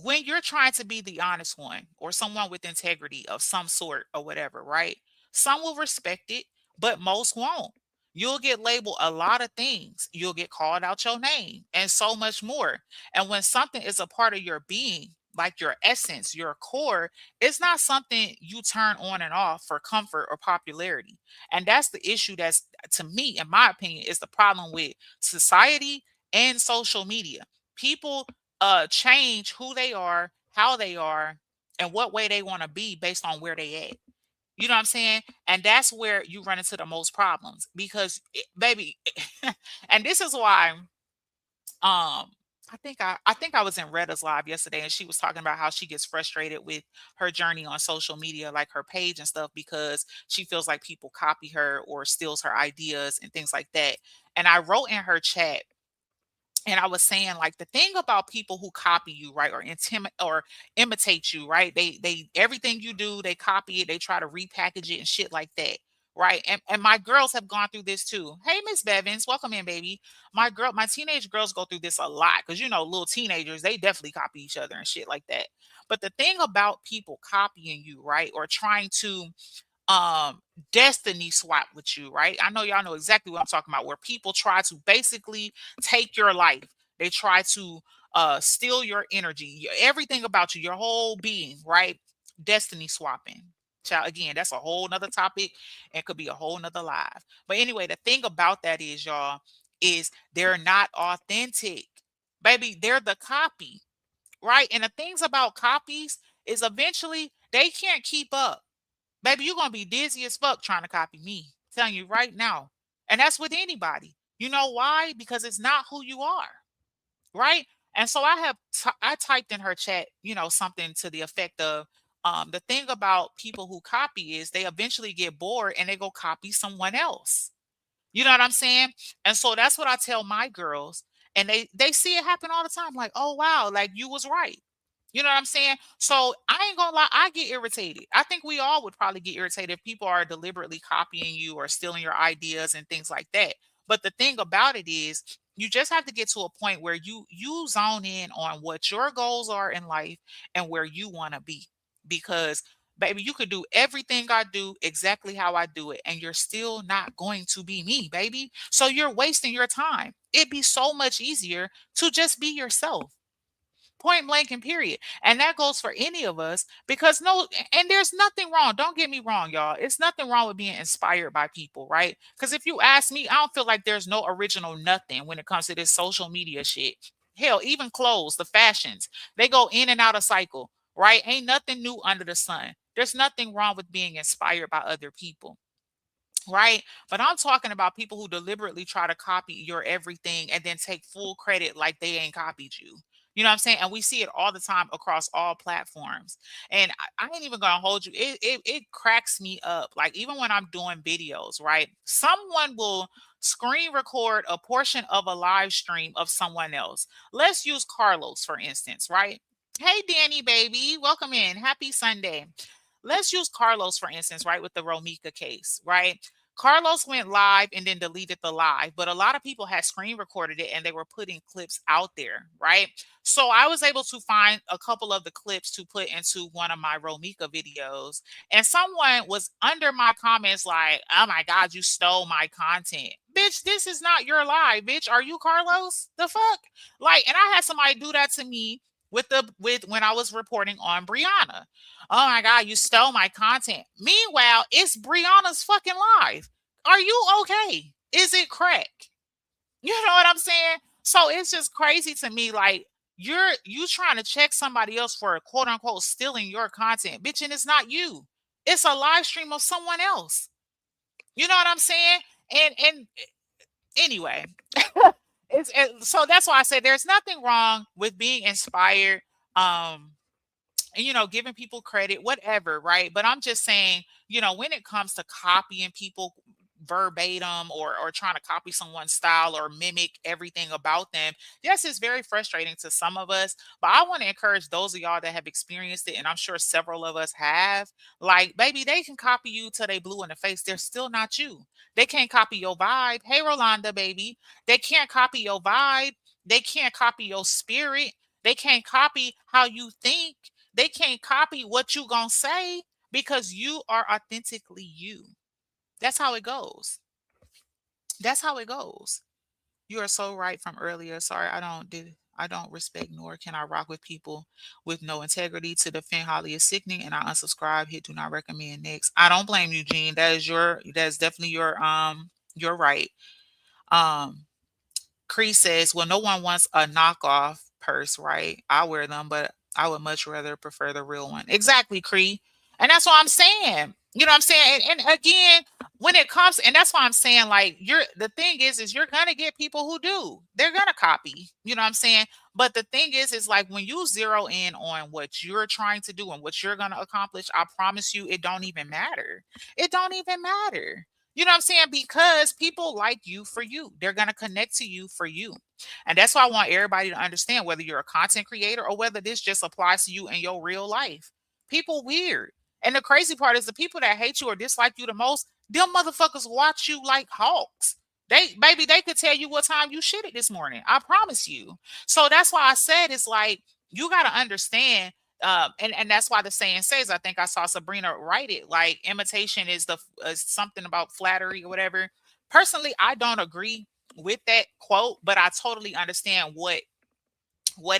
Speaker 1: when you're trying to be the honest one or someone with integrity of some sort or whatever, right? Some will respect it, but most won't. You'll get labeled a lot of things. You'll get called out your name and so much more. And when something is a part of your being, like your essence, your core, it's not something you turn on and off for comfort or popularity. And that's the issue that's, to me, in my opinion, is the problem with society and social media. People change who they are, how they are, and what way they want to be based on where they at. You know what I'm saying? And that's where you run into the most problems because baby, and this is why I think I was in Retta's live yesterday and she was talking about how she gets frustrated with her journey on social media, like her page and stuff, because she feels like people copy her or steals her ideas and things like that. And I wrote in her chat, and I was saying, like, the thing about people who copy you, right, or intimidate or imitate you, right? They everything you do, they copy it, they try to repackage it and shit like that. Right. And my girls have gone through this too. Hey, Miss Bevins, welcome in, baby. My teenage girls go through this a lot because little teenagers, they definitely copy each other and shit like that. But the thing about people copying you, right, or trying to um destiny swap with you, right? I know y'all know exactly what I'm talking about, where people try to basically take your life. They try to steal your energy, everything about you, your whole being, right? Destiny swapping. Child, again, that's a whole nother topic and could be a whole nother live. But anyway, the thing about that is, y'all, is they're not authentic. Baby, they're the copy, right? And the things about copies is eventually they can't keep up. Baby, you're gonna be dizzy as fuck trying to copy me. Telling you right now. And that's with anybody. You know why? Because it's not who you are, right? And so I typed in her chat, something to the effect of the thing about people who copy is they eventually get bored and they go copy someone else. You know what I'm saying? And so that's what I tell my girls. and they see it happen all the time, like, oh wow, like you was right. You know what I'm saying? So I ain't gonna lie, I get irritated. I think we all would probably get irritated if people are deliberately copying you or stealing your ideas and things like that. But the thing about it is, you just have to get to a point where you zone in on what your goals are in life and where you want to be. Because baby, you could do everything I do exactly how I do it, and you're still not going to be me, baby. So you're wasting your time. It'd be so much easier to just be yourself, point blank and period. And that goes for any of us, because no, and there's nothing wrong, don't get me wrong, y'all, it's nothing wrong with being inspired by people, right? Because if you ask me, I don't feel like there's no original nothing when it comes to this social media shit. Hell, even clothes, the fashions, they go in and out of cycle, right? Ain't nothing new under the sun. There's nothing wrong with being inspired by other people, right? But I'm talking about people who deliberately try to copy your everything and then take full credit like they ain't copied you. You know what I'm saying? And we see it all the time across all platforms. And I ain't even gonna hold you. It cracks me up. Like even when I'm doing videos, right? Someone will screen record a portion of a live stream of someone else. Let's use Carlos, for instance, right? Hey Danny baby, welcome in. Happy Sunday. Let's use Carlos, for instance, right, with the Romika case, right? Carlos went live and then deleted the live, but a lot of people had screen recorded it and they were putting clips out there, right? So I was able to find a couple of the clips to put into one of my Romika videos, and someone was under my comments like, "Oh my God, you stole my content, bitch! This is not your live, bitch. Are you Carlos? The fuck?" Like, and I had somebody do that to me with when I was reporting on Brianna. Oh my God, you stole my content. Meanwhile, it's Brianna's fucking live. Are you okay? Is it crack? You know what I'm saying? So it's just crazy to me. Like you trying to check somebody else for quote unquote stealing your content, bitch, and it's not you. It's a live stream of someone else. You know what I'm saying? And anyway, so that's why I say there's nothing wrong with being inspired. Um, giving people credit, whatever, right? But I'm just saying, when it comes to copying people verbatim or trying to copy someone's style or mimic everything about them, yes, it's very frustrating to some of us. But I want to encourage those of y'all that have experienced it, and I'm sure several of us have. Like, baby, they can copy you till they blue in the face. They're still not you. They can't copy your vibe. Hey, Rolanda, baby. They can't copy your vibe. They can't copy your spirit. They can't copy how you think. They can't copy what you gonna say because you are authentically you. That's how it goes. That's how it goes. You are so right from earlier. Sorry, I don't respect nor can I rock with people with no integrity. To defend Holly is sickening, and I unsubscribe. Hit do not recommend next. I don't blame you, Gene. That is definitely your right. Um Cree says, well, no one wants a knockoff purse, right? I wear them, but I would much rather prefer the real one. Exactly, Cree. And that's what I'm saying. You know what I'm saying? And again, when it comes, and that's why I'm saying, like, the thing is you're gonna get people who do. They're gonna copy. You know what I'm saying? But the thing is like when you zero in on what you're trying to do and what you're gonna accomplish, I promise you, it don't even matter. It don't even matter. You know what I'm saying? Because people like you for you. They're going to connect to you for you. And that's why I want everybody to understand, whether you're a content creator or whether this just applies to you in your real life. People weird. And the crazy part is the people that hate you or dislike you the most, them motherfuckers watch you like hawks. They could tell you what time you shitted this morning. I promise you. So that's why I said it's like you got to understand, and that's why the saying says, I think I saw Sabrina write it, like imitation is something about flattery or whatever. Personally, I don't agree with that quote, but I totally understand what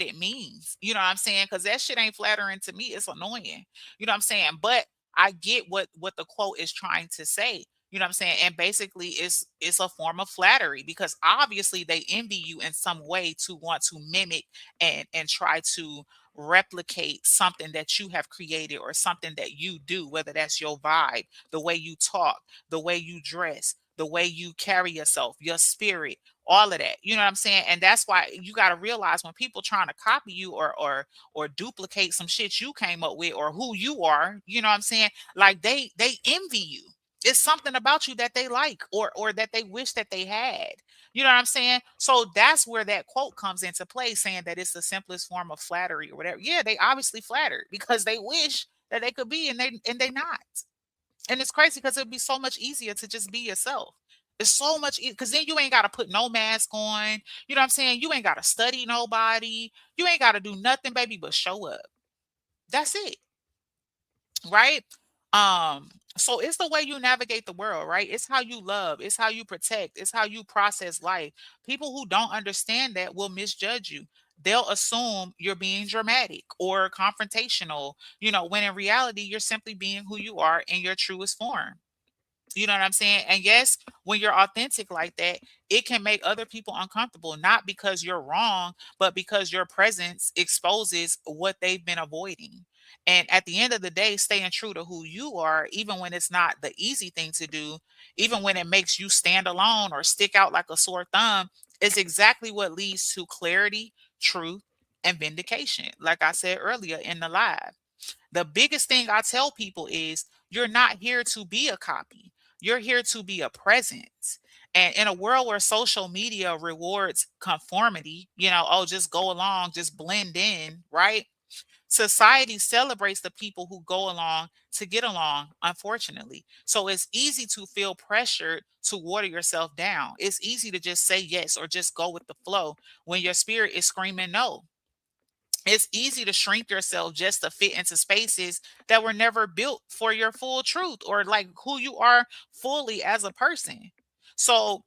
Speaker 1: it means. You know what I'm saying? Because that shit ain't flattering to me. It's annoying. You know what I'm saying? But I get what the quote is trying to say. You know what I'm saying? And basically it's a form of flattery because obviously they envy you in some way to want to mimic and try to replicate something that you have created or something that you do, whether that's your vibe, the way you talk, the way you dress, the way you carry yourself, your spirit, all of that. You know what I'm saying? And that's why you got to realize when people trying to copy you or duplicate some shit you came up with or who you are, you know what I'm saying? Like they envy you. It's something about you that they like or that they wish that they had. You know what I'm saying? So that's where that quote comes into play, saying that it's the simplest form of flattery or whatever. Yeah, they obviously flattered because they wish that they could be, and they not. And it's crazy because it'd be so much easier to just be yourself. It's so much because then you ain't got to put no mask on. You know what I'm saying? You ain't got to study nobody. You ain't got to do nothing, baby, but show up. That's it, right? So it's the way you navigate the world, right? It's how you love, it's how you protect, it's how you process life. People who don't understand that will misjudge you. They'll assume you're being dramatic or confrontational, when in reality you're simply being who you are in your truest form. You know what I'm saying? And yes, when you're authentic like that, it can make other people uncomfortable, not because you're wrong, but because your presence exposes what they've been avoiding. And at the end of the day, staying true to who you are, even when it's not the easy thing to do, even when it makes you stand alone or stick out like a sore thumb, is exactly what leads to clarity, truth, and vindication. Like I said earlier in the live. The biggest thing I tell people is you're not here to be a copy. You're here to be a presence. And in a world where social media rewards conformity, oh, just go along, just blend in, right? Society celebrates the people who go along to get along, unfortunately. So it's easy to feel pressured to water yourself down. It's easy to just say yes or just go with the flow when your spirit is screaming no. It's easy to shrink yourself just to fit into spaces that were never built for your full truth or like who you are fully as a person. So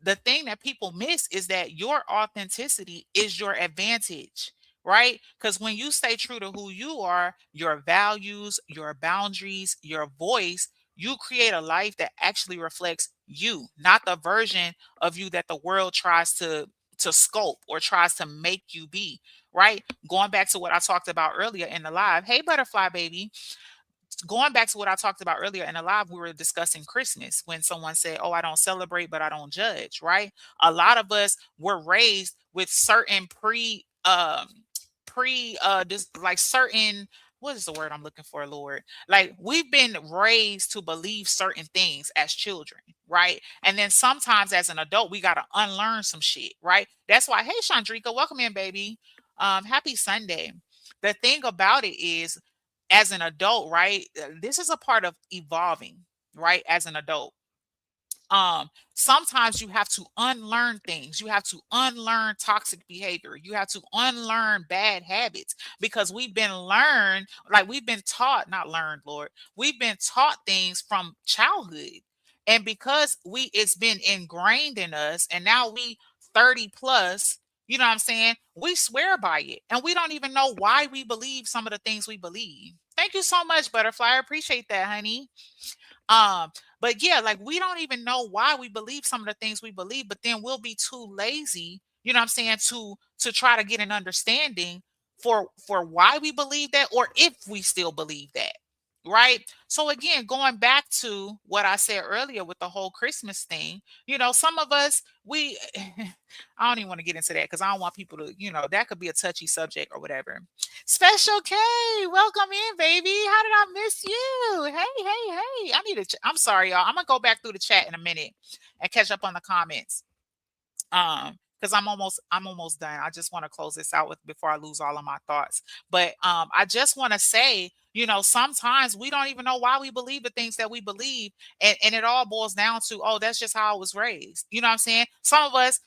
Speaker 1: the thing that people miss is that your authenticity is your advantage, right? Because when you stay true to who you are, your values, your boundaries, your voice, you create a life that actually reflects you, not the version of you that the world tries to sculpt or tries to make you be, right? Going back to what I talked about earlier in the live. Hey, butterfly baby, going back to what I talked about earlier in the live, we were discussing Christmas when someone said, "Oh, I don't celebrate, but I don't judge." Right? A lot of us were raised with certain just like certain, what is the word I'm looking for, Lord? Like we've been raised to believe certain things as children, right? And then sometimes as an adult, we gotta unlearn some shit, right? That's why, hey Chandrika, welcome in, baby. Happy Sunday. The thing about it is as an adult, right? This is a part of evolving, right? As an adult, sometimes you have to unlearn things. You have to unlearn toxic behavior. You have to unlearn bad habits because we've been taught, not learned, Lord. We've been taught things from childhood. And because it's been ingrained in us, and now we 30 plus, you know what I'm saying? We swear by it. And we don't even know why we believe some of the things we believe. Thank you so much, Butterfly. I appreciate that, honey. Um, but yeah, like we don't even know why we believe some of the things we believe, but then we'll be too lazy, you know what I'm saying, to try to get an understanding for why we believe that or if we still believe that. Right. So again, going back to what I said earlier with the whole Christmas thing, some of us, we I don't even want to get into that because I don't want people to, that could be a touchy subject or whatever. Special K, welcome in, baby. How did I miss you? Hey, hey, hey. I'm sorry, y'all. I'm gonna go back through the chat in a minute and catch up on the comments. Because I'm almost done. I just want to close this out with before I lose all of my thoughts. But I just want to say, sometimes we don't even know why we believe the things that we believe, and it all boils down to, oh, that's just how I was raised. You know what I'm saying? Some of us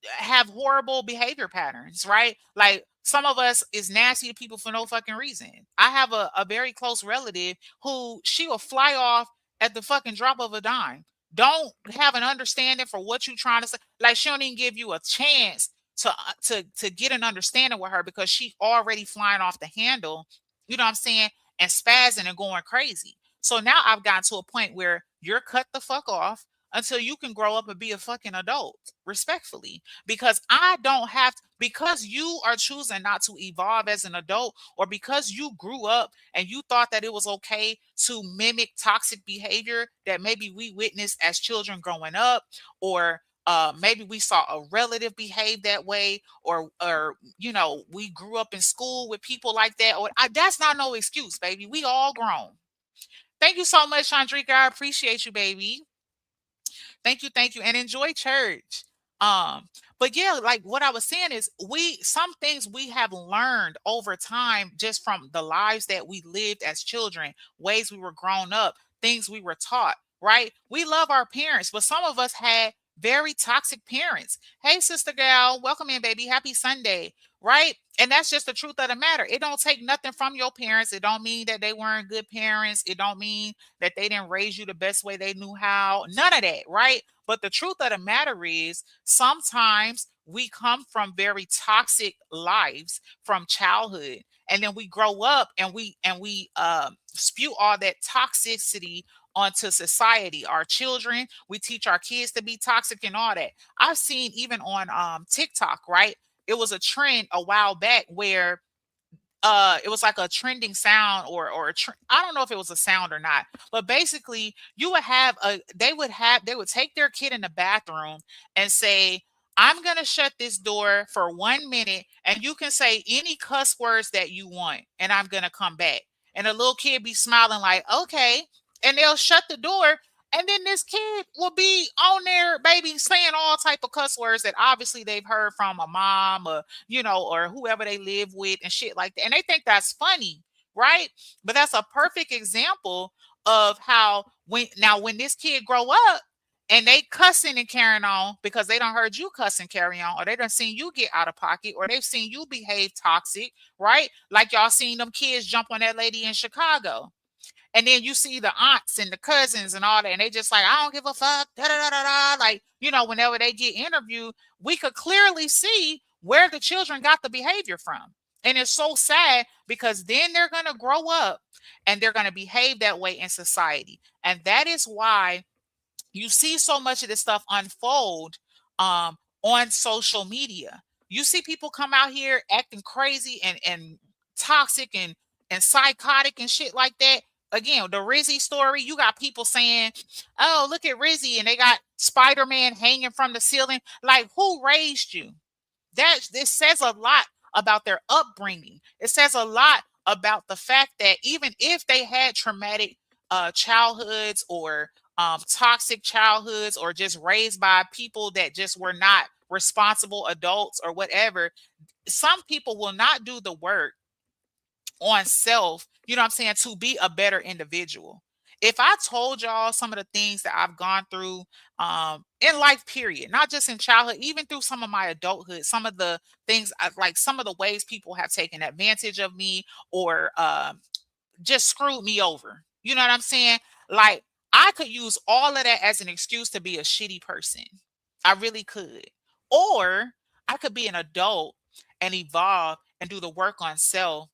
Speaker 1: have horrible behavior patterns, right? Like some of us is nasty to people for no fucking reason. I have a very close relative who she will fly off at the fucking drop of a dime. Don't have an understanding for what you're trying to say. Like she don't even give you a chance to get an understanding with her because she already flying off the handle. You know what I'm saying? And spazzing and going crazy. So now I've gotten to a point where you're cut the fuck off until you can grow up and be a fucking adult respectfully, because I don't have because you are choosing not to evolve as an adult, or because you grew up and you thought that it was okay to mimic toxic behavior that maybe we witnessed as children growing up, or maybe we saw a relative behave that way, or we grew up in school with people like that, or that's not no excuse, baby. We all grown. Thank you so much, Chandrika. I appreciate you, baby. Thank you, and enjoy church. Um, but yeah, like what I was saying is some things we have learned over time just from the lives that we lived as children, ways we were grown up, things we were taught, right? We love our parents, but some of us had very toxic parents. Hey, sister gal, welcome in, baby. Happy Sunday, right? And that's just the truth of the matter. It don't take nothing from your parents. It don't mean that they weren't good parents. It don't mean that they didn't raise you the best way they knew how. None of that, right? But the truth of the matter is, sometimes we come from very toxic lives from childhood, and then we grow up and we spew all that toxicity onto society. Our children, we teach our kids to be toxic and all that. I've seen even on TikTok, right? It was a trend a while back where it was like a trending sound I don't know if it was a sound or not, but basically you would have a they would take their kid in the bathroom and say, I'm gonna shut this door for 1 minute and you can say any cuss words that you want and I'm gonna come back. And the little kid be smiling like, okay, and they'll shut the door, and then this kid will be on there, baby, saying all type of cuss words that obviously they've heard from a mom or or whoever they live with and shit like that. And they think that's funny, right? But that's a perfect example of how when this kid grow up and they cussing and carrying on because they don't heard you cuss and carry on, or they done seen you get out of pocket, or they've seen you behave toxic, right? Like y'all seen them kids jump on that lady in Chicago. And then you see the aunts and the cousins and all that, and they just like, I don't give a fuck, da da da da da. Like, whenever they get interviewed, we could clearly see where the children got the behavior from. And it's so sad because then they're gonna grow up and they're gonna behave that way in society. And that is why you see so much of this stuff unfold on social media. You see people come out here acting crazy and toxic and psychotic and shit like that. Again, the Rizzy story, you got people saying, "Oh, look at Rizzy," and they got Spider-Man hanging from the ceiling. Like, who raised you? This says a lot about their upbringing. It says a lot about the fact that even if they had traumatic childhoods or toxic childhoods, or just raised by people that just were not responsible adults or whatever, some people will not do the work on self, what I'm saying, to be a better individual. If I told y'all some of the things that I've gone through in life, period, not just in childhood, even through some of my adulthood, some of the things like some of the ways people have taken advantage of me or just screwed me over. You know what I'm saying? Like, I could use all of that as an excuse to be a shitty person. I really could. Or I could be an adult and evolve and do the work on self,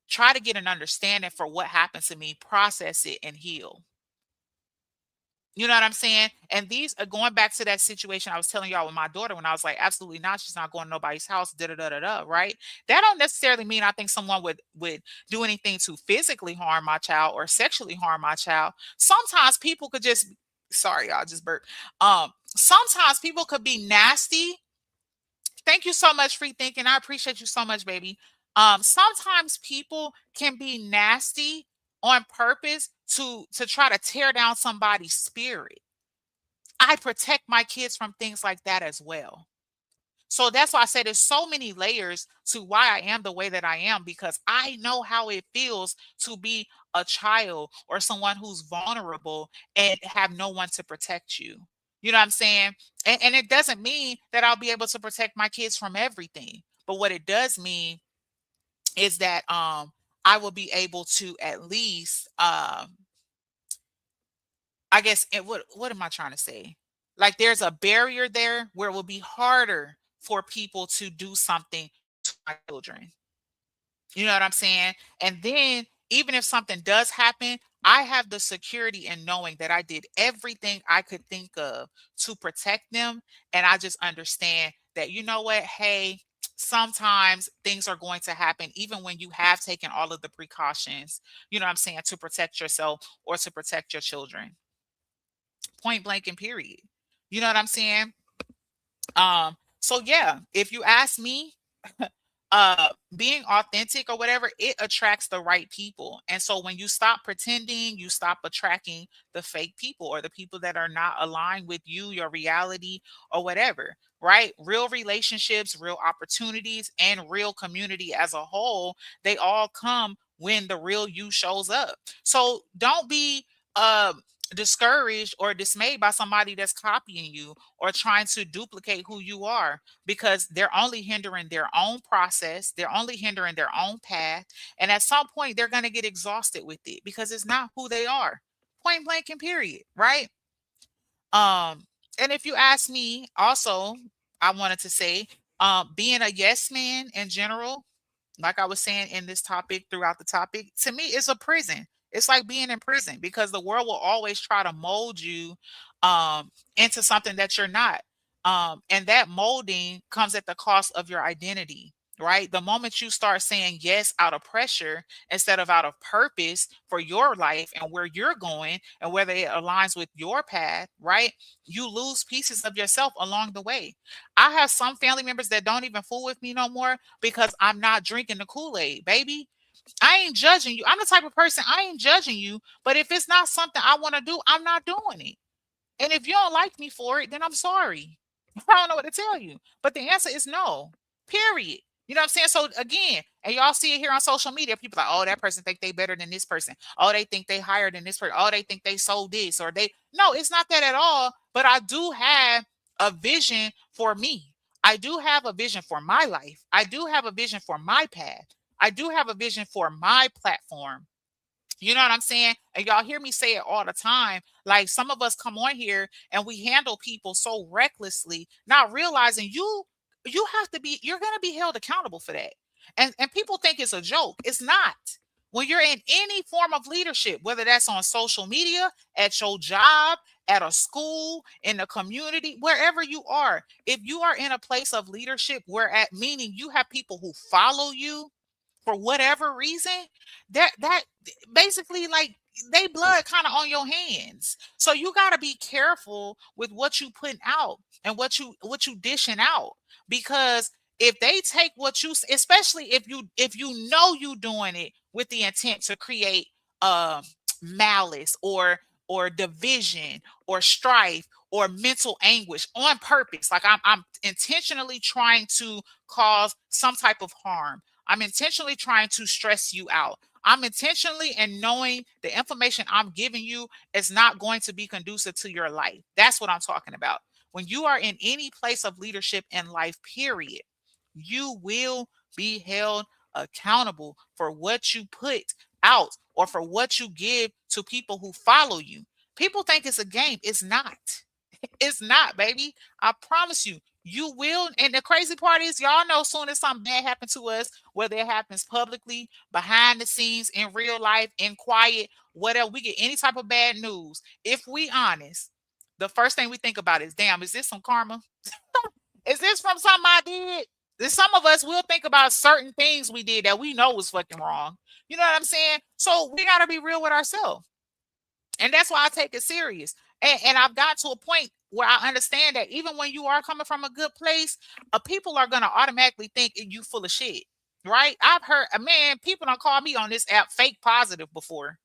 Speaker 1: try to get an understanding for what happened to me, process it, and heal. You know what I'm saying? And these are going back to that situation I was telling y'all with my daughter when I was like, absolutely not. She's not going to nobody's house, da da da da da. Right? That don't necessarily mean I think someone would do anything to physically harm my child or sexually harm my child. Sometimes people could just sorry, y'all just burped. Sometimes people could be nasty. Thank you so much, free thinking. I appreciate you so much, baby. Sometimes people can be nasty on purpose to try to tear down somebody's spirit. I protect my kids from things like that as well. So that's why I said there's so many layers to why I am the way that I am, because I know how it feels to be a child or someone who's vulnerable and have no one to protect you. You know what I'm saying? And it doesn't mean that I'll be able to protect my kids from everything. But what it does mean is that I will be able to at least I guess what am I trying to say? Like, there's a barrier there where it will be harder for people to do something to my children. You know what I'm saying? And then even if something does happen, I have the security in knowing that I did everything I could think of to protect them. And I just understand that, you know what? Hey, sometimes things are going to happen, even when you have taken all of the precautions, you know what I'm saying, to protect yourself or to protect your children. Point blank and period. You know what I'm saying? So yeah, if you ask me, being authentic or whatever, it attracts the right people. And so when you stop pretending, you stop attracting the fake people or the people that are not aligned with you, your reality, or whatever, right? Real relationships, real opportunities, and real community as a whole, they all come when the real you shows up. So don't be discouraged or dismayed by somebody that's copying you or trying to duplicate who you are, because they're only hindering their own process, they're only hindering their own path, and at some point they're going to get exhausted with it because it's not who they are. Point blank and period, right? Um and if you ask me also, I wanted to say, being a yes man in general, like I was saying in this topic, throughout the topic, to me is a prison. It's like being in prison because the world will always try to mold you into something that you're not. And that molding comes at the cost of your identity, right? The moment you start saying yes out of pressure instead of out of purpose for your life and where you're going and whether it aligns with your path, right? You lose pieces of yourself along the way. I have some family members that don't even fool with me no more because I'm not drinking the Kool-Aid, baby. I ain't judging you. I'm the type of person, I ain't judging you, but if it's not something I want to do, I'm not doing it. And if you don't like me for it, then I'm sorry. I don't know what to tell you. But the answer is no. Period. You know what I'm saying? So again, and y'all see it here on social media, people like, oh, that person think they better than this person. Oh, they think they higher than this person. Oh, they think they sold this or they no, it's not that at all. But I do have a vision for me. I do have a vision for my life. I do have a vision for my path. I do have a vision for my platform. You know what I'm saying? And y'all hear me say it all the time. Like some of us come on here and we handle people so recklessly, not realizing you have to be you're going to be held accountable for that. And people think it's a joke. It's not. When you're in any form of leadership, whether that's on social media, at your job, at a school, in the community, wherever you are, if you are in a place of leadership where at meaning you have people who follow you for whatever reason, that basically like they blood kind of on your hands. So you got to be careful with what you putting out and what you dishing out, because if they take what especially if you know you doing it with the intent to create um malice or division or strife or mental anguish on purpose, like I'm intentionally trying to cause some type of harm. I'm intentionally trying to stress you out. I'm intentionally and knowing the information I'm giving you is not going to be conducive to your life. That's what I'm talking about. When you are in any place of leadership in life, period, you will be held accountable for what you put out or for what you give to people who follow you. People think it's a game. It's not. It's not, baby. I promise you, you will. And the crazy part is, y'all know, as soon as something bad happens to us, whether it happens publicly, behind the scenes, in real life, in quiet, whatever, we get any type of bad news. If we honest, the first thing we think about is, damn, is this some karma? Is this from something I did? Then some of us will think about certain things we did that we know was fucking wrong. You know what I'm saying? So we gotta be real with ourselves. And that's why I take it serious. And I've got to a point where I understand that even when you are coming from a good place, people are going to automatically think you full of shit. Right? I've heard, man, people don't call me on this app fake positive before,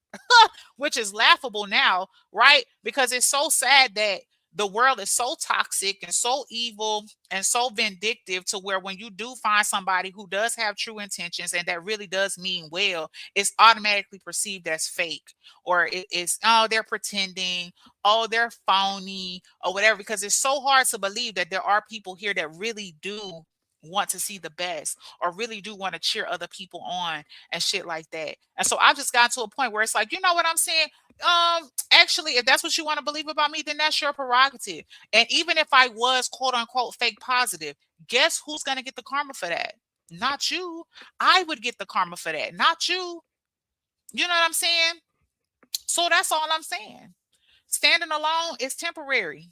Speaker 1: which is laughable now, right? Because it's so sad that the world is so toxic and so evil and so vindictive to where when you do find somebody who does have true intentions and that really does mean well, it's automatically perceived as fake, or it is, oh, they're pretending, oh, they're phony or whatever, because it's so hard to believe that there are people here that really do want to see the best or really do want to cheer other people on and shit like that. And so I've just got to a point where it's like, you know what I'm saying? Actually, if that's what you want to believe about me, then that's your prerogative. And even if I was quote unquote fake positive, guess who's going to get the karma for that? Not you. I would get the karma for that, not you. You know what I'm saying? So that's all I'm saying. Standing alone is temporary.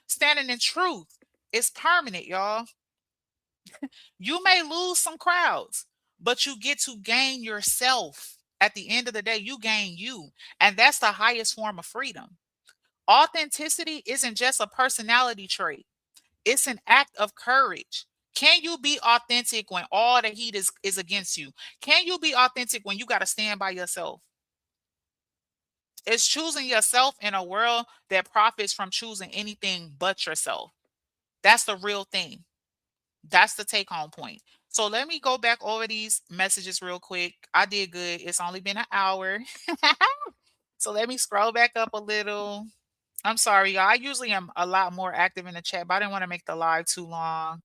Speaker 1: Standing in truth is permanent, y'all. You may lose some crowds, but you get to gain yourself. At the end of the day, you gain you. And that's the highest form of freedom. Authenticity isn't just a personality trait, it's an act of courage. Can you be authentic when all the heat is against you? Can you be authentic when you got to stand by yourself? It's choosing yourself in a world that profits from choosing anything but yourself. That's the real thing. That's the take home point. So let me go back over these messages real quick. I did good. It's only been an hour. So let me scroll back up a little. I'm sorry, y'all. I usually am a lot more active in the chat, but I didn't want to make the live too long.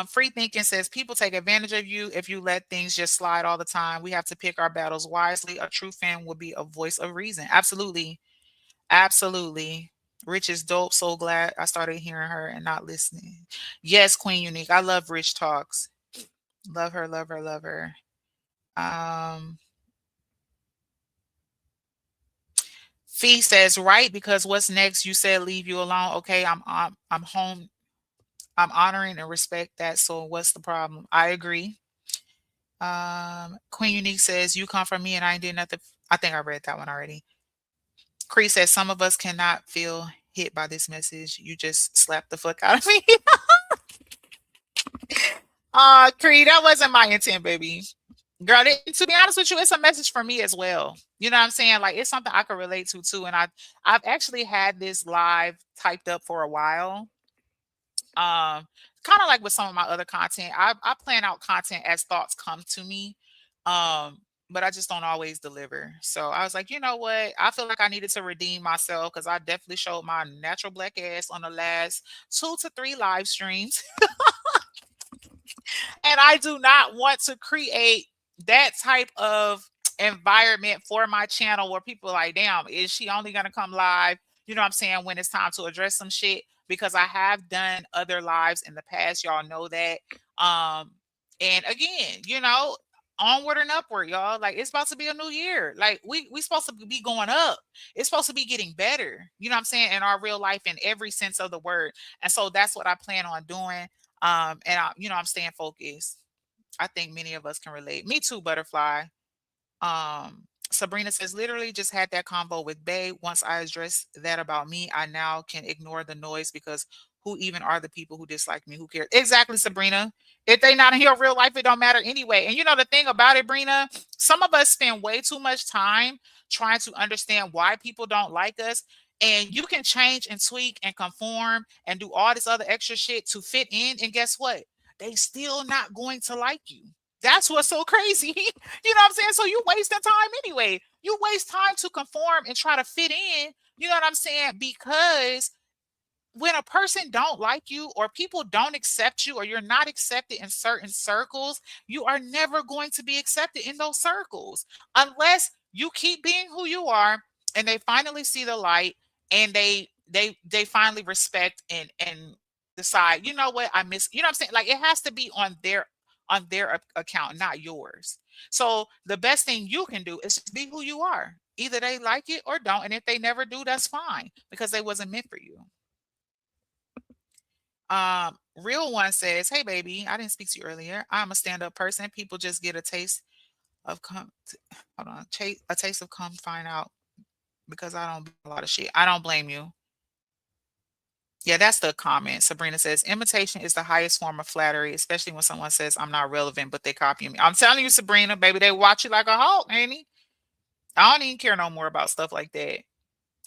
Speaker 1: Free thinking says people take advantage of you if you let things just slide all the time. We have to pick our battles wisely. A true fan will be a voice of reason. Absolutely. Absolutely. Rich is dope. So glad I started hearing her and not listening. Yes, Queen Unique. I love Rich Talks. Love her, love her, love her. Um Fee says, right, because what's next? You said leave you alone. Okay, I'm home. I'm honoring and respect that. So what's the problem? I agree. Queen Unique says, you come from me and I ain't did nothing. I think I read that one already. Cree says, some of us cannot feel hit by this message. You just slapped the fuck out of me. Cree, that wasn't my intent, baby. Girl, to be honest with you, it's a message for me as well. You know what I'm saying? Like it's something I could relate to too. And I've actually had this live typed up for a while. Kind of like with some of my other content. I plan out content as thoughts come to me. But I just don't always deliver. So I was like, you know what? I feel like I needed to redeem myself because I definitely showed my natural black ass on the last 2 to 3 live streams. And I do not want to create that type of environment for my channel where people are like, damn, is she only going to come live? You know what I'm saying? When it's time to address some shit, because I have done other lives in the past. Y'all know that. And again, onward and upward, y'all. Like it's about to be a new year. Like we supposed to be going up. It's supposed to be getting better. You know what I'm saying? In our real life, in every sense of the word. And so that's what I plan on doing. And I'm staying focused. I think many of us can relate. Me too, Butterfly. Sabrina says, literally just had that combo with Bay. Once I address that about me, I now can ignore the noise because who even are the people who dislike me? Who cares? Exactly, Sabrina. If they not in your real life, it don't matter anyway. And you know the thing about it, Brina, some of us spend way too much time trying to understand why people don't like us. And you can change and tweak and conform and do all this other extra shit to fit in. And guess what? They still not going to like you. That's what's so crazy. You know what I'm saying? So you wasting time anyway. You waste time to conform and try to fit in. You know what I'm saying? Because when a person don't like you or people don't accept you or you're not accepted in certain circles, you are never going to be accepted in those circles unless you keep being who you are and they finally see the light and they finally respect and decide, you know what, I miss, you know what I'm saying? Like it has to be on their account, not yours. So the best thing you can do is be who you are. Either they like it or don't. And if they never do, that's fine because they wasn't meant for you. Real one says, hey baby, I didn't speak to you earlier. I'm a stand-up person. People just get a taste of hold on, a taste of come find out because I don't do a lot of shit. I don't blame you. Yeah, that's the comment. Sabrina says, imitation is the highest form of flattery, especially when someone says I'm not relevant, but they copy me. I'm telling you, Sabrina, baby, they watch you like a hawk, ain't he? I don't even care no more about stuff like that.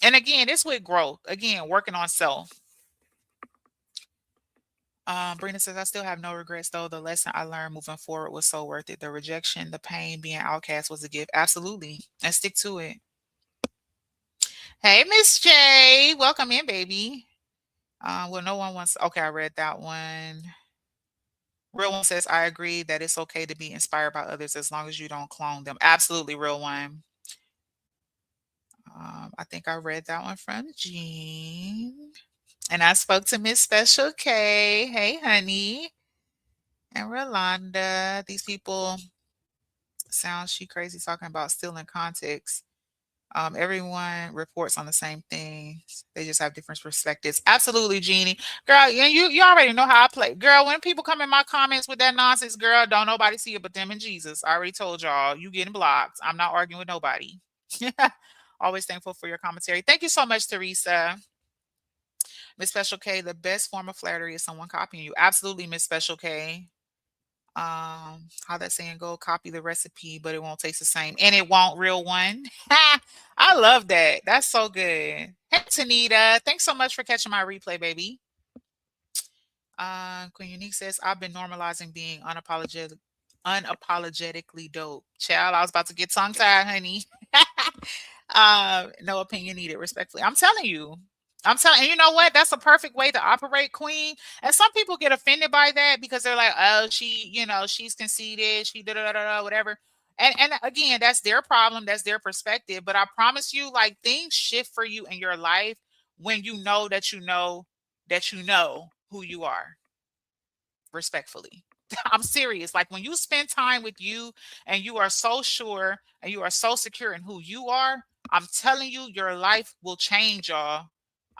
Speaker 1: And again, it's with growth. Again, working on self. Brina says, I still have no regrets though. The lesson I learned moving forward was so worth it. The rejection, the pain, being outcast was a gift. Absolutely. And stick to it. Hey, Miss J. Welcome in, baby. Well, no one wants. Okay, I read that one. Real one says, I agree that it's okay to be inspired by others as long as you don't clone them. Absolutely, real one. I think I read that one from Jean. And I spoke to Miss Special K. Hey, honey. And Rolanda. These people sound she crazy talking about still in context. Everyone reports on the same things. They just have different perspectives. Absolutely, Jeannie. Girl, you already know how I play. Girl, when people come in my comments with that nonsense, girl, don't nobody see it but them and Jesus. I already told y'all, you getting blocked. I'm not arguing with nobody. Always thankful for your commentary. Thank you so much, Teresa. Miss Special K, the best form of flattery is someone copying you. Absolutely, Miss Special K. How that saying go, copy the recipe, but it won't taste the same. And it won't, real one. I love that. That's so good. Hey, Tanita. Thanks so much for catching my replay, baby. Queen Unique says, I've been normalizing being unapologetically dope. Child, I was about to get tongue tied, honey. No opinion needed, respectfully. I'm telling you. And you know what? That's a perfect way to operate, Queen. And some people get offended by that because they're like, oh, she's conceited, she da da da da, whatever. And again, that's their problem, that's their perspective. But I promise you, like, things shift for you in your life when you know that you know that you know who you are, respectfully. I'm serious. Like, when you spend time with you and you are so sure and you are so secure in who you are, I'm telling you, your life will change, y'all.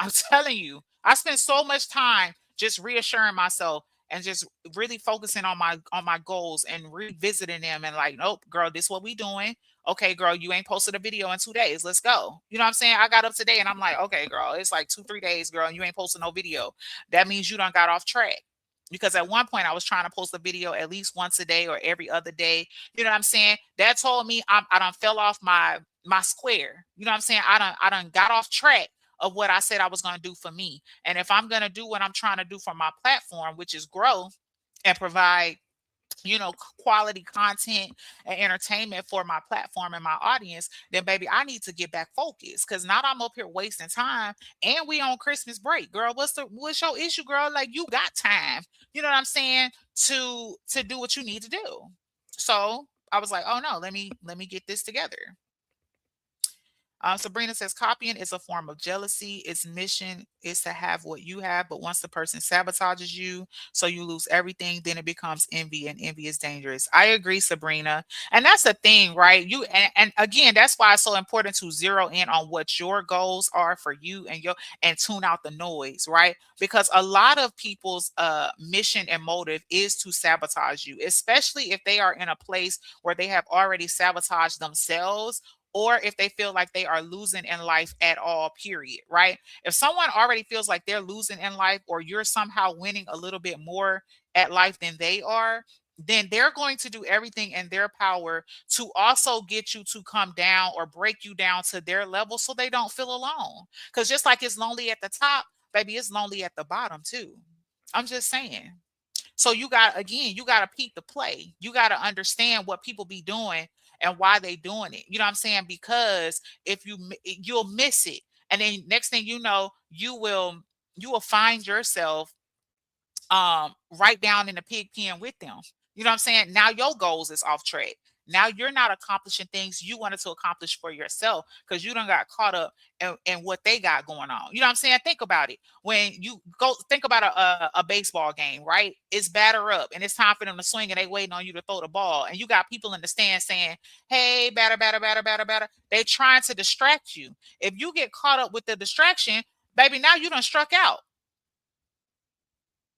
Speaker 1: I'm telling you. I spend so much time just reassuring myself and just really focusing on my goals and revisiting them and like, nope, girl, this is what we doing. Okay, girl, you ain't posted a video in 2 days. Let's go. You know what I'm saying? I got up today and I'm like, okay, girl, it's like 2-3 days, girl, and you ain't posted no video. That means you done got off track. Because at one point I was trying to post a video at least once a day or every other day. You know what I'm saying? That told me I done fell off my square. You know what I'm saying? I done got off track of what I said I was going to do for me. And if I'm going to do what I'm trying to do for my platform, which is grow and provide, quality content and entertainment for my platform and my audience, then baby, I need to get back focused. Cause now I'm up here wasting time and we on Christmas break, girl. What's your issue, girl? Like, you got time, you know what I'm saying, to do what you need to do. So I was like, oh no, let me get this together. Sabrina says, copying is a form of jealousy. Its mission is to have what you have, but once the person sabotages you, so you lose everything, then it becomes envy, and envy is dangerous. I agree, Sabrina. And that's the thing, right? And again, that's why it's so important to zero in on what your goals are for you and tune out the noise, right? Because a lot of people's mission and motive is to sabotage you, especially if they are in a place where they have already sabotaged themselves, or if they feel like they are losing in life at all, period, right? If someone already feels like they're losing in life, or you're somehow winning a little bit more at life than they are, then they're going to do everything in their power to also get you to come down or break you down to their level so they don't feel alone. Because just like it's lonely at the top, baby, it's lonely at the bottom too. I'm just saying. So you got to peep the play. You got to understand what people be doing and why they doing it. You know what I'm saying? Because if you'll miss it. And then next thing you know, you will find yourself right down in the pig pen with them. You know what I'm saying? Now your goals is off track. Now you're not accomplishing things you wanted to accomplish for yourself because you done got caught up in what they got going on. You know what I'm saying? Think about it. When you go think about a baseball game, right? It's batter up and it's time for them to swing and they waiting on you to throw the ball. And you got people in the stand saying, hey, batter, batter, batter, batter, batter. They trying to distract you. If you get caught up with the distraction, baby, now you done struck out.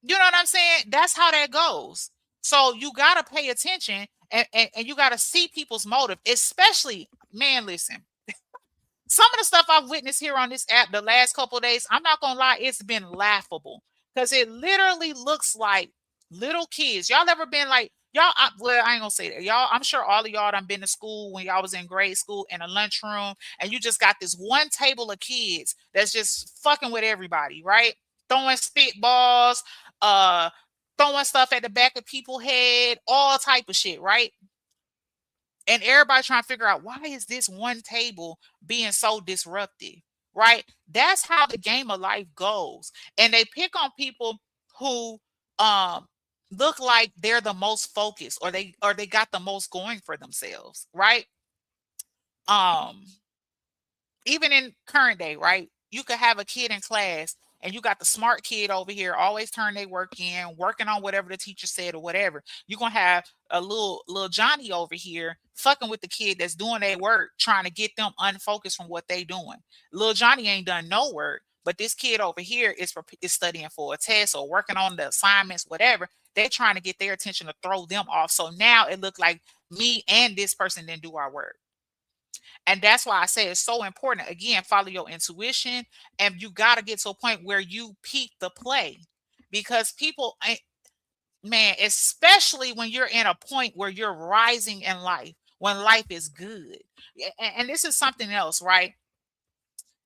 Speaker 1: You know what I'm saying? That's how that goes. So you got to pay attention and you got to see people's motive, especially, man, listen, some of the stuff I've witnessed here on this app the last couple of days, I'm not going to lie, it's been laughable because it literally looks like little kids. Y'all ever been like, well, I ain't gonna say that. Y'all, I'm sure all of y'all done been to school when y'all was in grade school in a lunchroom and you just got this one table of kids that's just fucking with everybody, right? Throwing spitballs, uh, throwing stuff at the back of people's head, all type of shit, right? And everybody trying to figure out, why is this one table being so disruptive, right? That's how the game of life goes. And they pick on people who look like they're the most focused, or they got the most going for themselves, right? Even in current day, right? You could have a kid in class and you got the smart kid over here, always turn their work in, working on whatever the teacher said or whatever. You're gonna have a little Johnny over here fucking with the kid that's doing their work, trying to get them unfocused from what they doing. Little Johnny ain't done no work, but this kid over here is studying for a test or working on the assignments, whatever. They're trying to get their attention to throw them off. So now it looked like me and this person didn't do our work. And that's why I say it's so important. Again, follow your intuition, and you got to get to a point where you peak the play, because people, man, especially when you're in a point where you're rising in life, when life is good. And this is something else, right?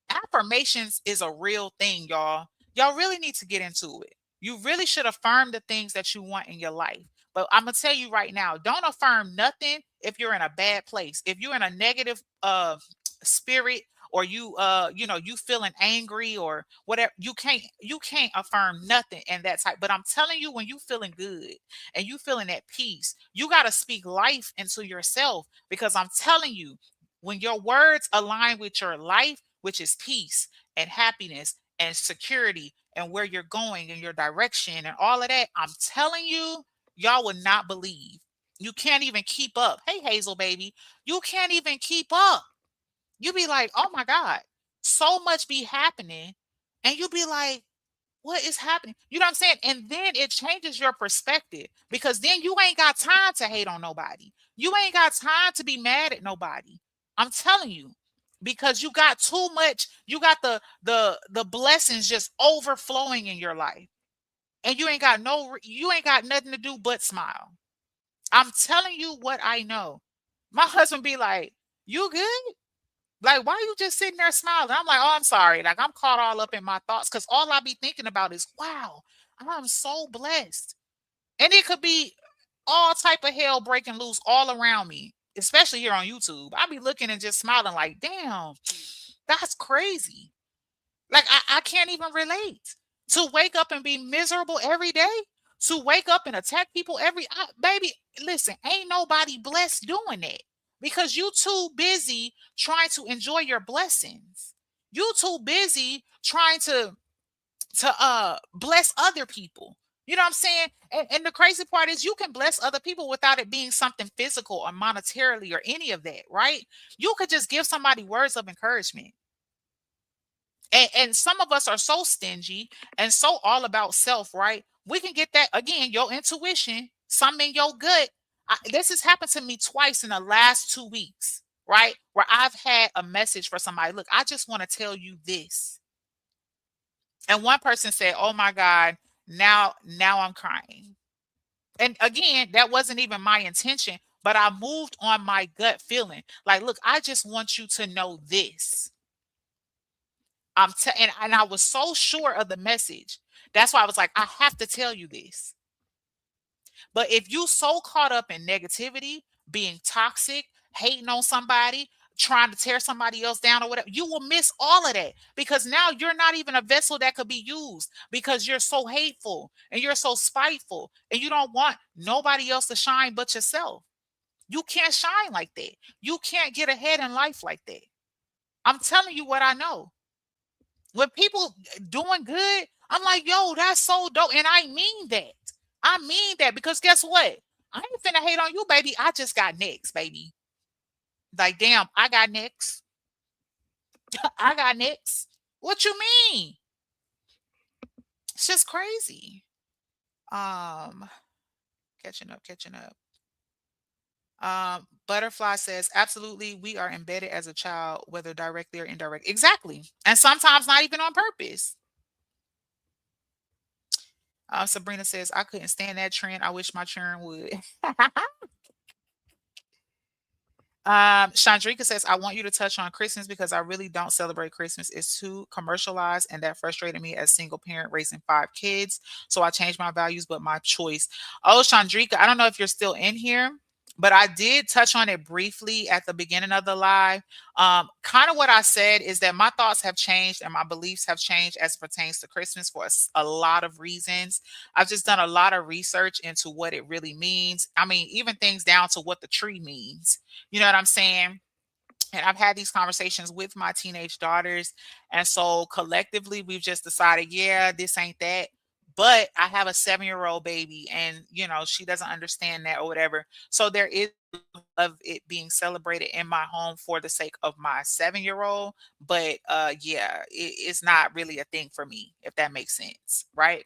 Speaker 1: Affirmations is a real thing, y'all. Y'all really need to get into it. You really should affirm the things that you want in your life. But I'm gonna tell you right now, don't affirm nothing if you're in a bad place. If you're in a negative spirit, or you feeling angry or whatever, you can't affirm nothing in that type. But I'm telling you, when you feeling good and you feeling at peace, you got to speak life into yourself, because I'm telling you, when your words align with your life, which is peace and happiness and security and where you're going and your direction and all of that, I'm telling you, y'all would not believe. You can't even keep up. Hey, Hazel, baby, you can't even keep up. You be like, oh my God, so much be happening. And you be like, what is happening? You know what I'm saying? And then it changes your perspective, because then you ain't got time to hate on nobody. You ain't got time to be mad at nobody. I'm telling you, because you got too much, you got the blessings just overflowing in your life. And you ain't got nothing to do but smile. I'm telling you what I know. My husband be like, "You good? Like, why you just sitting there smiling?" I'm like, "Oh, I'm sorry. Like, I'm caught all up in my thoughts, because all I be thinking about is, wow, I'm so blessed." And it could be all type of hell breaking loose all around me, especially here on YouTube. I be looking and just smiling like, damn, that's crazy. Like, I can't even relate. To wake up and be miserable every day, to wake up and attack people baby, listen, ain't nobody blessed doing that, because you too busy trying to enjoy your blessings. You too busy trying to bless other people. You know what I'm saying? And the crazy part is, you can bless other people without it being something physical or monetarily or any of that, right? You could just give somebody words of encouragement. And some of us are so stingy and so all about self, right? We can get that, again, your intuition, something in your gut. This has happened to me twice in the last 2 weeks, right? Where I've had a message for somebody. Look, I just want to tell you this. And one person said, "Oh my God, now I'm crying." And again, that wasn't even my intention, but I moved on my gut feeling. Like, look, I just want you to know this. And I was so sure of the message. That's why I was like, I have to tell you this. But if you so caught up in negativity, being toxic, hating on somebody, trying to tear somebody else down or whatever, you will miss all of that, because now you're not even a vessel that could be used, because you're so hateful and you're so spiteful and you don't want nobody else to shine but yourself. You can't shine like that. You can't get ahead in life like that. I'm telling you what I know. When people doing good, I'm like, yo, that's so dope. And I mean that. I mean that, because guess what? I ain't finna hate on you, baby. I just got next, baby. Like, damn, I got next. I got next. What you mean? It's just crazy. Um, catching up, catching up. Butterfly says, absolutely, we are embedded as a child, whether directly or indirect. Exactly. And sometimes not even on purpose. Sabrina says, I couldn't stand that trend. I wish my children would. Chandrika says, I want you to touch on Christmas, because I really don't celebrate Christmas. It's too commercialized, and that frustrated me as single parent raising 5 kids. So I changed my values, but my choice. Oh, Chandrika, I don't know if you're still in here, but I did touch on it briefly at the beginning of the live. Kind of what I said is that my thoughts have changed and my beliefs have changed as it pertains to Christmas for a lot of reasons. I've just done a lot of research into what it really means. I mean, even things down to what the tree means. You know what I'm saying? And I've had these conversations with my teenage daughters. And so collectively, we've just decided, yeah, this ain't that. But I have a 7-year-old baby, and she doesn't understand that or whatever. So there is of it being celebrated in my home for the sake of my 7-year-old. But yeah, it's not really a thing for me, if that makes sense, right?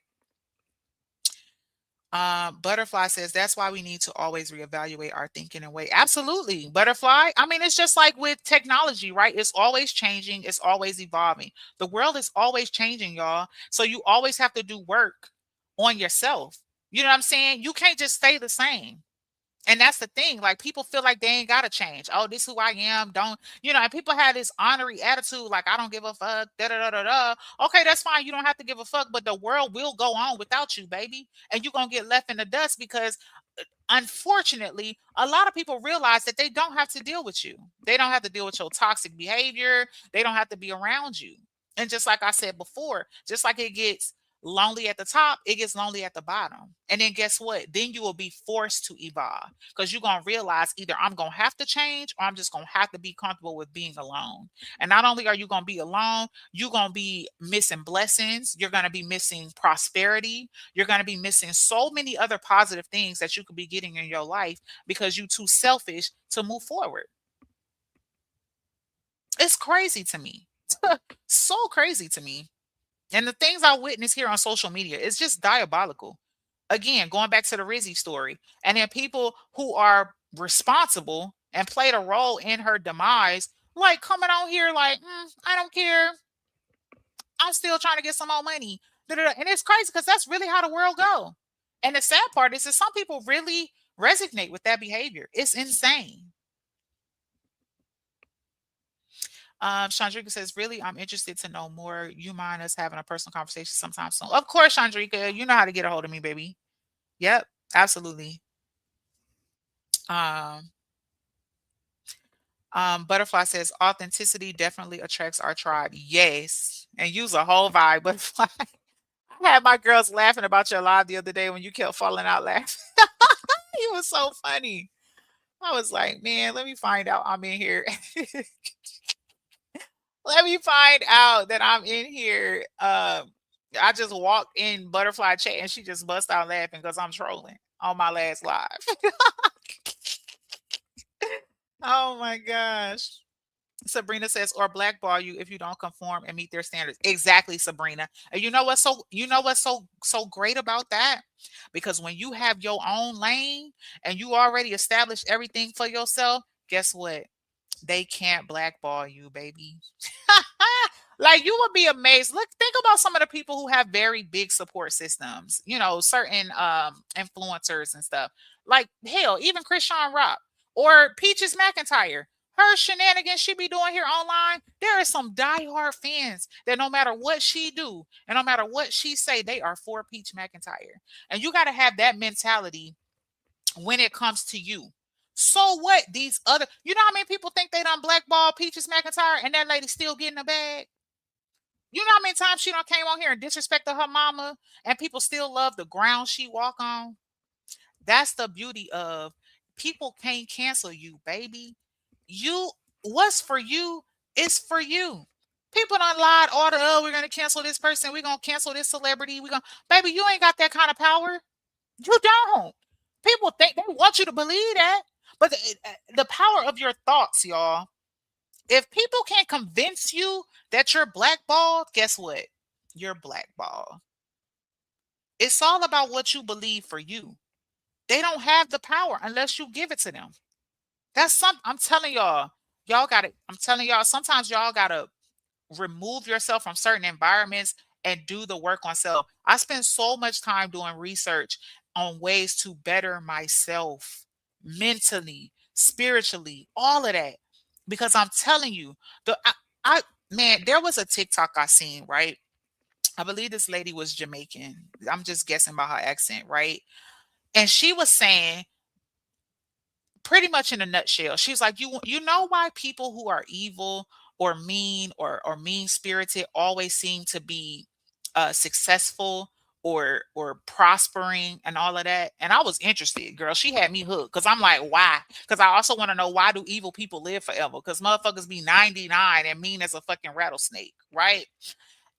Speaker 1: Butterfly says that's why we need to always reevaluate our thinking and way. Absolutely. Butterfly. I mean, it's just like with technology, right? It's always changing, it's always evolving. The world is always changing, y'all. So you always have to do work on yourself. You know what I'm saying? You can't just stay the same. And that's the thing. Like people feel like they ain't gotta change. Oh, this who I am. Don't and people have this honorary attitude, like I don't give a fuck. Da da da da da. Okay, that's fine. You don't have to give a fuck, but the world will go on without you, baby. And you're gonna get left in the dust because unfortunately, a lot of people realize that they don't have to deal with you. They don't have to deal with your toxic behavior. They don't have to be around you. And just like I said before, just like it gets lonely at the top, it gets lonely at the bottom. And then guess what? Then you will be forced to evolve because you're going to realize either I'm going to have to change or I'm just going to have to be comfortable with being alone. And not only are you going to be alone, you're going to be missing blessings. You're going to be missing prosperity. You're going to be missing so many other positive things that you could be getting in your life because you're too selfish to move forward. It's crazy to me. So crazy to me. And the things I witness here on social media is just diabolical. Again, going back to the Rizzy story, and then people who are responsible and played a role in her demise, like coming on here like, I don't care. I'm still trying to get some more money. Da-da-da. And it's crazy because that's really how the world go. And the sad part is that some people really resonate with that behavior. It's insane. Chandrika says, really, I'm interested to know more. You mind us having a personal conversation sometime soon? Of course, Chandrika, you know how to get a hold of me, baby. Yep, absolutely. Um, Butterfly says, authenticity definitely attracts our tribe. Yes. And use a whole vibe, Butterfly. I had my girls laughing about your live the other day when you kept falling out laughing. It was so funny. I was like, man, let me find out I'm in here. Let me find out that I'm in here. I just walked in Butterfly chat and she just bust out laughing because I'm trolling on my last live. Oh my gosh. Sabrina says, or blackball you if you don't conform and meet their standards. Exactly, Sabrina. And you know what's so great about that? Because when you have your own lane and you already established everything for yourself, guess what? They can't blackball you, baby. Like you would be amazed. Look, think about some of the people who have very big support systems, certain influencers and stuff. Like hell, even Krishan Rock or Peaches McIntyre. Her shenanigans she be doing here online, there are some diehard fans that no matter what she do and no matter what she say, they are for Peach McIntyre. And you got to have that mentality when it comes to you. So what? These other, you know how many people think they done blackball Peaches McIntyre and that lady still getting a bag? You know how many times she done came on here and disrespected her mama and people still love the ground she walk on? That's the beauty of people can't cancel you, baby. You, what's for you is for you. People done lied all the, oh, we're gonna cancel this person, we're gonna cancel this celebrity, we're gonna, baby, you ain't got that kind of power. You don't. People think they want you to believe that, but the power of your thoughts, y'all. If people can't convince you that you're blackballed, guess what? You're blackballed. It's all about what you believe for you. They don't have the power unless you give it to them. That's some. I'm telling y'all. Y'all got to. I'm telling y'all. Sometimes y'all gotta remove yourself from certain environments and do the work on self. I spend so much time doing research on ways to better myself mentally, spiritually, all of that. Because I'm telling you, I man, there was a TikTok I seen, right? I believe this lady was Jamaican. I'm just guessing by her accent, right? And she was saying pretty much in a nutshell, she's like, you know why people who are evil or mean or mean spirited always seem to be successful or prospering and all of that. And I was interested, girl. She had me hooked because I'm like, why? Because I also want to know, why do evil people live forever? Because motherfuckers be 99 and mean as a fucking rattlesnake, right?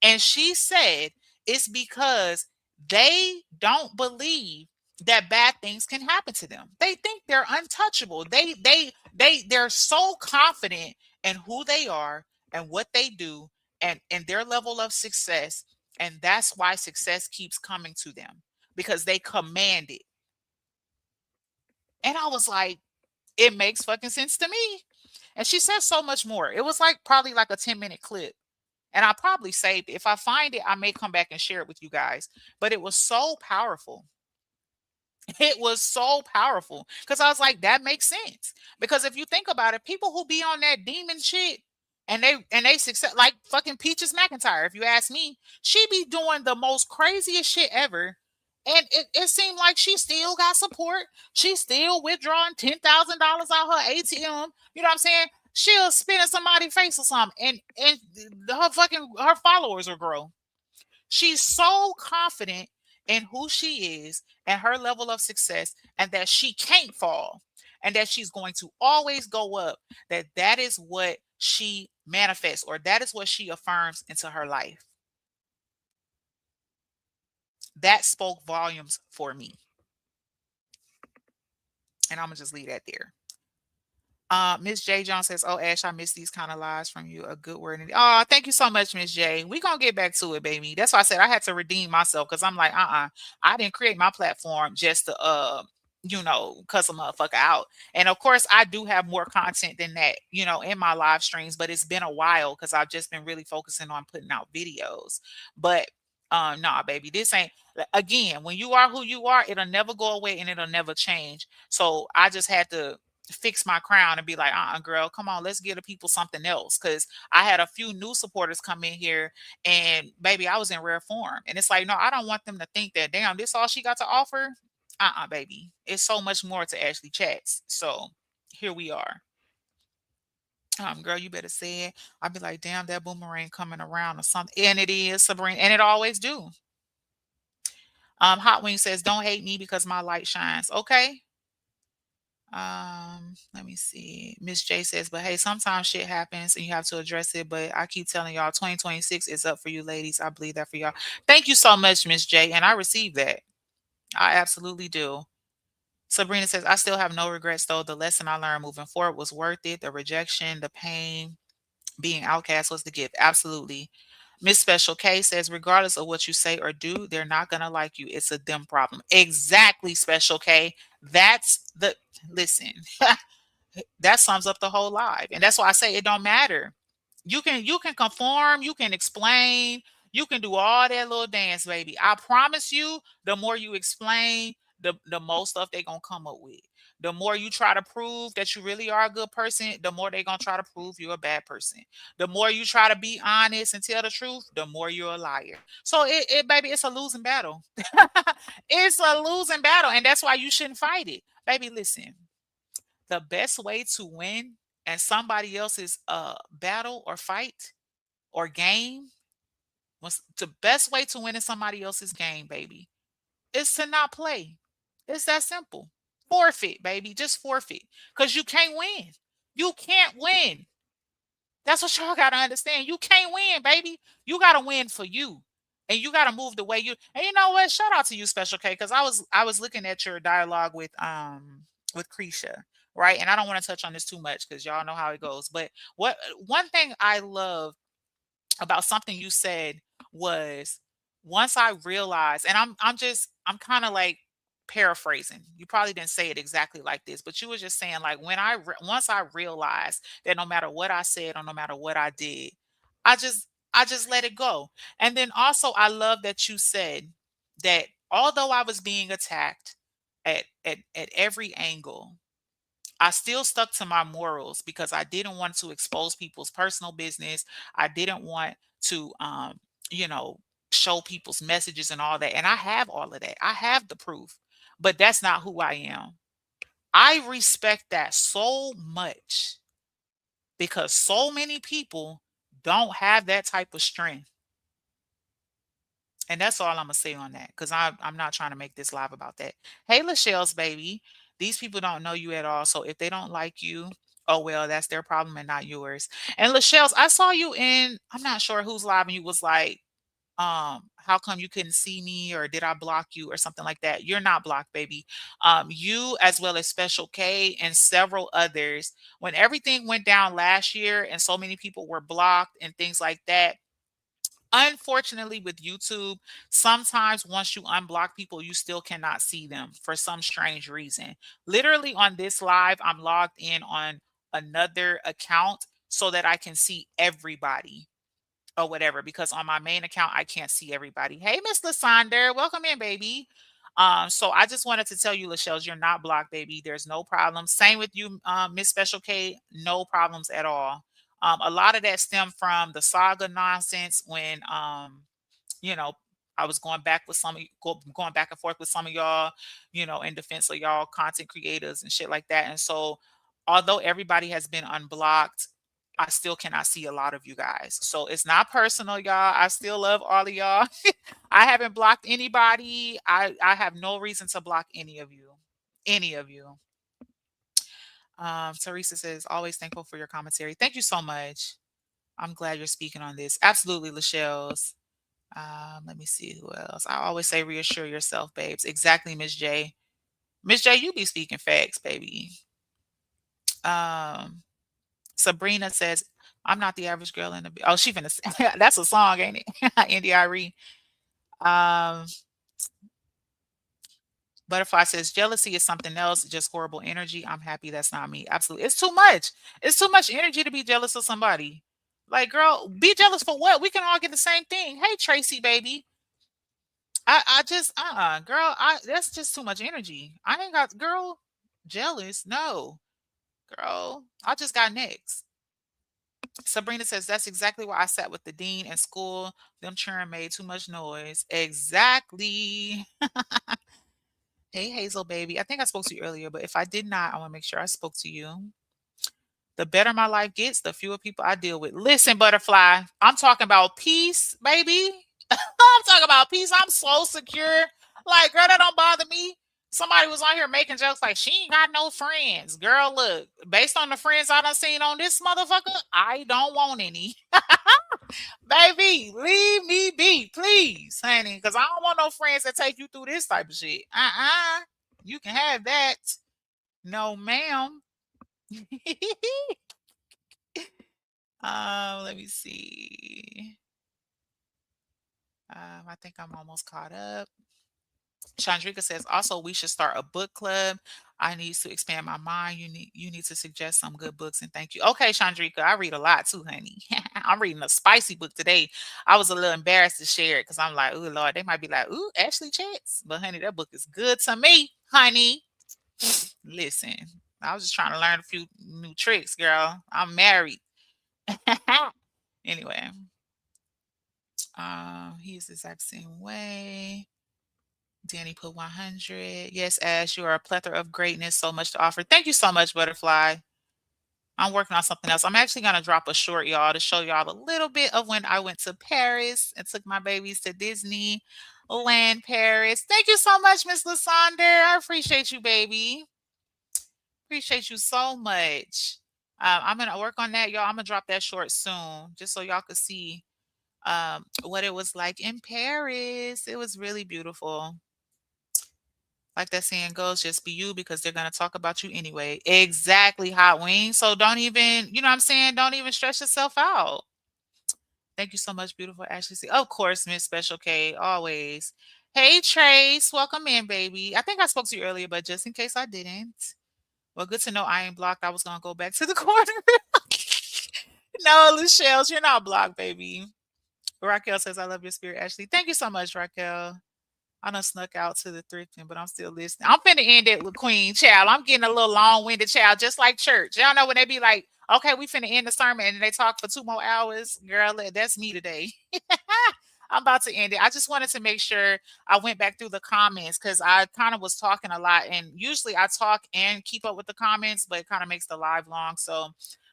Speaker 1: And she said it's because they don't believe that bad things can happen to them. They think they're untouchable. They're so confident in who they are and what they do and their level of success, and that's why success keeps coming to them. because they command it. And I was like, it makes fucking sense to me. And she said so much more. It was like probably like a 10-minute clip. And I probably saved it. If I find it, I may come back and share it with you guys. But it was so powerful. It was so powerful because I was like, that makes sense. Because if you think about it, people who be on that demon shit and they success, like fucking Peaches McIntyre, if you ask me, she be doing the most craziest shit ever. And it seemed like she still got support. She's still withdrawing $10,000 out her ATM. You know what I'm saying? She'll spin in somebody's face or something, and her followers will grow. She's so confident in who she is and her level of success, and that she can't fall, and that she's going to always go up, that is what she manifests, or that is what she affirms into her life. That spoke volumes for me. And I'm gonna just leave that there. Miss J Jones says, "Oh, Ash, I miss these kind of lives from you. A good word." Oh, thank you so much, Miss J. We gonna get back to it, baby. That's why I said I had to redeem myself, because I'm like, I didn't create my platform just to cuss a motherfucker out. And of course, I do have more content than that, in my live streams, but it's been a while because I've just been really focusing on putting out videos. But nah, baby, this ain't again, when you are who you are, it'll never go away and it'll never change. So I just had to fix my crown and be like, girl, come on, let's give the people something else. Cause I had a few new supporters come in here, and baby, I was in rare form. And it's like, no, I don't want them to think that, damn, this all she got to offer. Baby. It's so much more to Ashley Chats. So here we are. Girl, you better say it. I'd be like, damn, that boomerang coming around or something. And it is, Sabrina, and it always do. Hot Wing says, don't hate me because my light shines. Okay. Let me see. Miss J says, but hey, sometimes shit happens and you have to address it. But I keep telling y'all, 2026 is up for you ladies. I believe that for y'all. Thank you so much, Miss J. And I received that. I absolutely do. Sabrina says, I still have no regrets though. The lesson I learned moving forward was worth it. The rejection, the pain, being outcast was the gift. Absolutely. Miss Special K says, regardless of what you say or do, they're not going to like you. It's a them problem. Exactly, Special K. That's the, listen, that sums up the whole life. And that's why I say it don't matter. You can conform, you can explain, you can do all that little dance, baby. I promise you, the more you explain, the more stuff they gonna come up with. The more you try to prove that you really are a good person, the more they gonna try to prove you're a bad person. The more you try to be honest and tell the truth, the more you're a liar. So baby, it's a losing battle. It's a losing battle, and that's why you shouldn't fight it. Baby, listen, the best way to win and somebody else's battle or fight or game, was the best way to win in somebody else's game, baby, is to not play. It's that simple. Forfeit, baby. Just forfeit. Because you can't win. You can't win. That's what y'all gotta understand. You can't win, baby. You gotta win for you. And you gotta move the way you, and you know what? Shout out to you, Special K, because I was looking at your dialogue with Krisha, right? And I don't want to touch on this too much because y'all know how it goes. But what one thing I love about something you said was, once I realized, and I'm kind of like paraphrasing. You probably didn't say it exactly like this, but you were just saying like, once I realized that no matter what I said or no matter what I did, I just let it go. And then also I love that you said that although I was being attacked at every angle, I still stuck to my morals because I didn't want to expose people's personal business. I didn't want to, you know, show people's messages and all that. And I have all of that. I have the proof, but that's not who I am. I respect that so much because so many people don't have that type of strength. And that's all I'm gonna say on that, because I'm not trying to make this live about that. Hey, Lachelle's baby, these people don't know you at all. So if they don't like you, oh well, that's their problem and not yours. And Lachelle's, I saw you in, I'm not sure who's live, and you was like, how come you couldn't see me, or did I block you or something like that? You're not blocked, baby. You, as well as Special K and several others, when everything went down last year and so many people were blocked and things like that, Unfortunately, with YouTube, sometimes once you unblock people, you still cannot see them for some strange reason. Literally on this live, I'm logged in on another account so that I can see everybody or whatever, because on my main account I can't see everybody. Hey, Miss Lysander, welcome in, baby. So I just wanted to tell you, Lachelle, you're not blocked, baby. There's no problem. Same with you, Miss Special K. No problems at all. A lot of that stemmed from the saga nonsense when you know, I was going back with some of going back and forth with some of y'all, in defense of y'all content creators and shit like that. And so, although everybody has been unblocked, I still cannot see a lot of you guys. So it's not personal, y'all. I still love all of y'all. I haven't blocked anybody. I have no reason to block any of you. Any of you. Teresa says, always thankful for your commentary. Thank you so much. I'm glad you're speaking on this. Absolutely, Lachelle's. Let me see who else. I always say reassure yourself, babes. Exactly, Miss J. Miss J, you be speaking facts, baby. Um, Sabrina says, I'm not the average girl in the oh, she finna that's a song, ain't it? NDRE. Um, Butterfly says, jealousy is something else, just horrible energy. I'm happy that's not me. Absolutely. It's too much. It's too much energy to be jealous of somebody. Like, girl, be jealous for what? We can all get the same thing. Hey, Tracy, baby. I just girl, I that's just too much energy. I ain't got girl jealous. No, girl. I just got next. Sabrina says that's exactly why I sat with the dean in school. Them children made too much noise. Exactly. Hey Hazel baby. I think I spoke to you earlier, but if I did not, I want to make sure I spoke to you. The better my life gets, the fewer people I deal with. Listen, butterfly, I'm talking about peace, baby. I'm talking about peace. I'm so secure. Like, girl, that don't bother me. Somebody was on here making jokes like she ain't got no friends. Girl, look, based on the friends I done seen on this motherfucker, I don't want any. Baby, leave me be, please, honey, because I don't want no friends that take you through this type of shit. You can have that. No, ma'am. Let me see. I think I'm almost caught up. Chandrika says, also, we should start a book club. I need to expand my mind. You need to suggest some good books and thank you. Okay, Chandrika, I read a lot too, honey. I'm reading a spicy book today. I was a little embarrassed to share it because I'm like, oh Lord, they might be like, ooh, Ashley Chats. But honey, that book is good to me, honey. Listen, I was just trying to learn a few new tricks, girl. I'm married. Anyway, he's the exact same way. Danny put 100. Yes, Ash, you are a plethora of greatness. So much to offer. Thank you so much, Butterfly. I'm working on something else. I'm actually going to drop a short, y'all, to show y'all a little bit of when I went to Paris and took my babies to Disney Land Paris. Thank you so much, Miss Lysander. I appreciate you, baby. Appreciate you so much. I'm going to work on that, y'all. I'm going to drop that short soon just so y'all could see what it was like in Paris. It was really beautiful. Like that saying goes, just be you because they're gonna talk about you anyway. Exactly, Hot Wings. So don't even, you know what I'm saying? Don't even stress yourself out. Thank you so much, beautiful Ashley C. Of course, Miss Special K, always. Hey Trace, welcome in, baby. I think I spoke to you earlier, but just in case I didn't. Well, good to know I ain't blocked. I was gonna go back to the corner. No, Luchelle's, you're not blocked, baby. Raquel says, I love your spirit, Ashley. Thank you so much, Raquel. I done snuck out to the thrifting, but I'm still listening. I'm finna end it with Queen Child. I'm getting a little long-winded child, just like church. Y'all know when they be like, okay, we finna end the sermon and they talk for 2 more hours. Girl, that's me today. I'm about to end it. I just wanted to make sure I went back through the comments because I kind of was talking a lot. And usually I talk and keep up with the comments, but it kind of makes the live long. So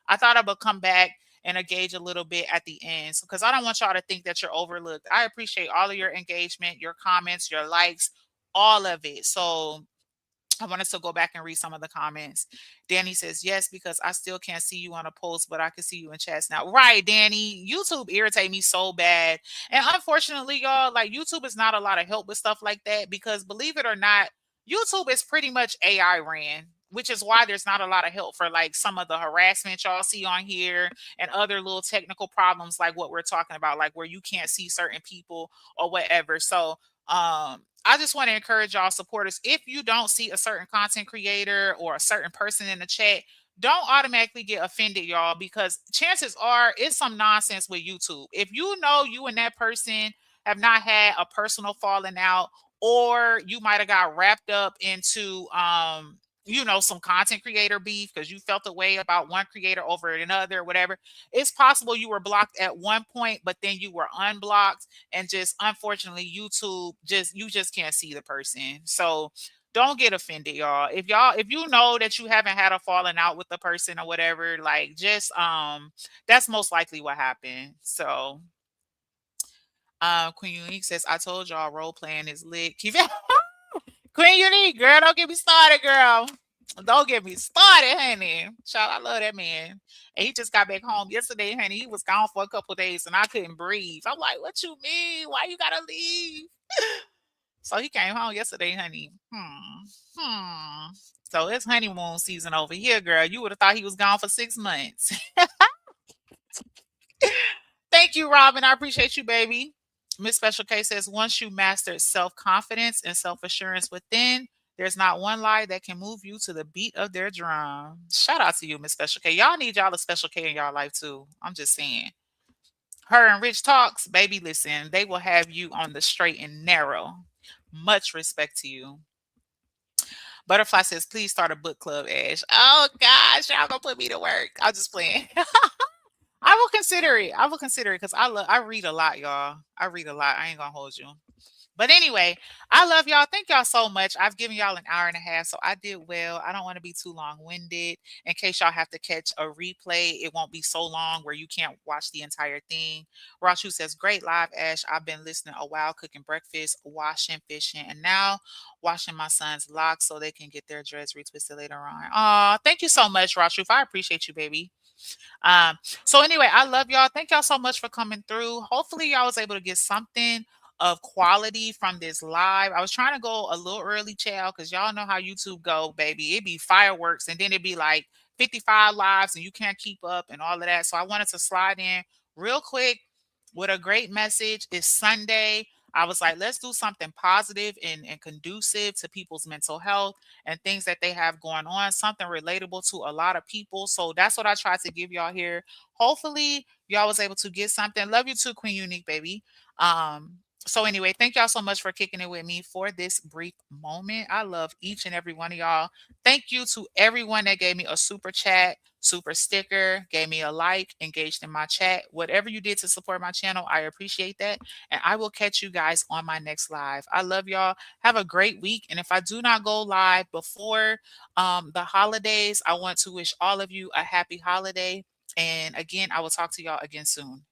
Speaker 1: I thought I would come back and engage a little bit at the end. So, because I don't want y'all to think that you're overlooked. I appreciate all of your engagement, your comments, your likes, all of it. So I wanted to go back and read some of the comments. Danny says, yes, because I still can't see you on a post, but I can see you in chats now. Right, Danny. YouTube irritate me so bad. And unfortunately, y'all, like YouTube is not a lot of help with stuff like that because believe it or not, YouTube is pretty much AI ran. which is why there's not a lot of help for like some of the harassment y'all see on here and other little technical problems like what we're talking about, like where you can't see certain people or whatever. So I just want to encourage y'all supporters. If you don't see a certain content creator or a certain person in the chat, don't automatically get offended, y'all, because chances are it's some nonsense with YouTube. If you know you and that person have not had a personal falling out, or you might have got wrapped up into some content creator beef because you felt a way about one creator over another, whatever. It's possible you were blocked at one point, but then you were unblocked, and just unfortunately YouTube just can't see the person. So don't get offended, y'all. If you know that you haven't had a falling out with the person or whatever, like just that's most likely what happened. So Queen Unique says, I told y'all role playing is lit. Keep it Queen Unique, girl, don't get me started, girl. Don't get me started, honey. Child, I love that man. And he just got back home yesterday, honey. He was gone for a couple days and I couldn't breathe. I'm like, what you mean? Why you gotta leave? So he came home yesterday, honey. So it's honeymoon season over here, girl. You would have thought he was gone for 6 months. Thank you, Robin. I appreciate you, baby. Miss Special K says, once you mastered self confidence and self assurance within, there's not one lie that can move you to the beat of their drum. Shout out to you, Miss Special K. Y'all need y'all a Special K in y'all life too. I'm just saying. Her and Rich Talks, baby, listen, they will have you on the straight and narrow. Much respect to you. Butterfly says, please start a book club, Ash. Oh gosh, y'all gonna put me to work. I'm just playing. I will consider it. I will consider it because I read a lot, y'all. I read a lot. I ain't gonna hold you. But anyway, I love y'all. Thank y'all so much. I've given y'all an hour and a half, so I did well. I don't want to be too long-winded. In case y'all have to catch a replay, it won't be so long where you can't watch the entire thing. Rachu says, great live, Ash. I've been listening a while, cooking breakfast, washing, fishing, and now washing my son's locks so they can get their dreads retwisted later on. Aw, thank you so much, Rachu. I appreciate you, baby. So anyway, I love y'all. Thank y'all so much for coming through. Hopefully y'all was able to get something of quality from this live. I was trying to go a little early, child, because y'all know how YouTube go, baby. It be fireworks and then it be like 55 lives and you can't keep up and all of that. So I wanted to slide in real quick with a great message. It's Sunday. I was like, let's do something positive and conducive to people's mental health and things that they have going on, something relatable to a lot of people. So that's what I tried to give y'all here. Hopefully, y'all was able to get something. Love you too, Queen Unique, baby. So anyway, thank y'all so much for kicking it with me for this brief moment. I love each and every one of y'all. Thank you to everyone that gave me a super chat, super sticker, gave me a like, engaged in my chat. Whatever you did to support my channel, I appreciate that. And I will catch you guys on my next live. I love y'all. Have a great week. And if I do not go live before the holidays, I want to wish all of you a happy holiday. And again, I will talk to y'all again soon.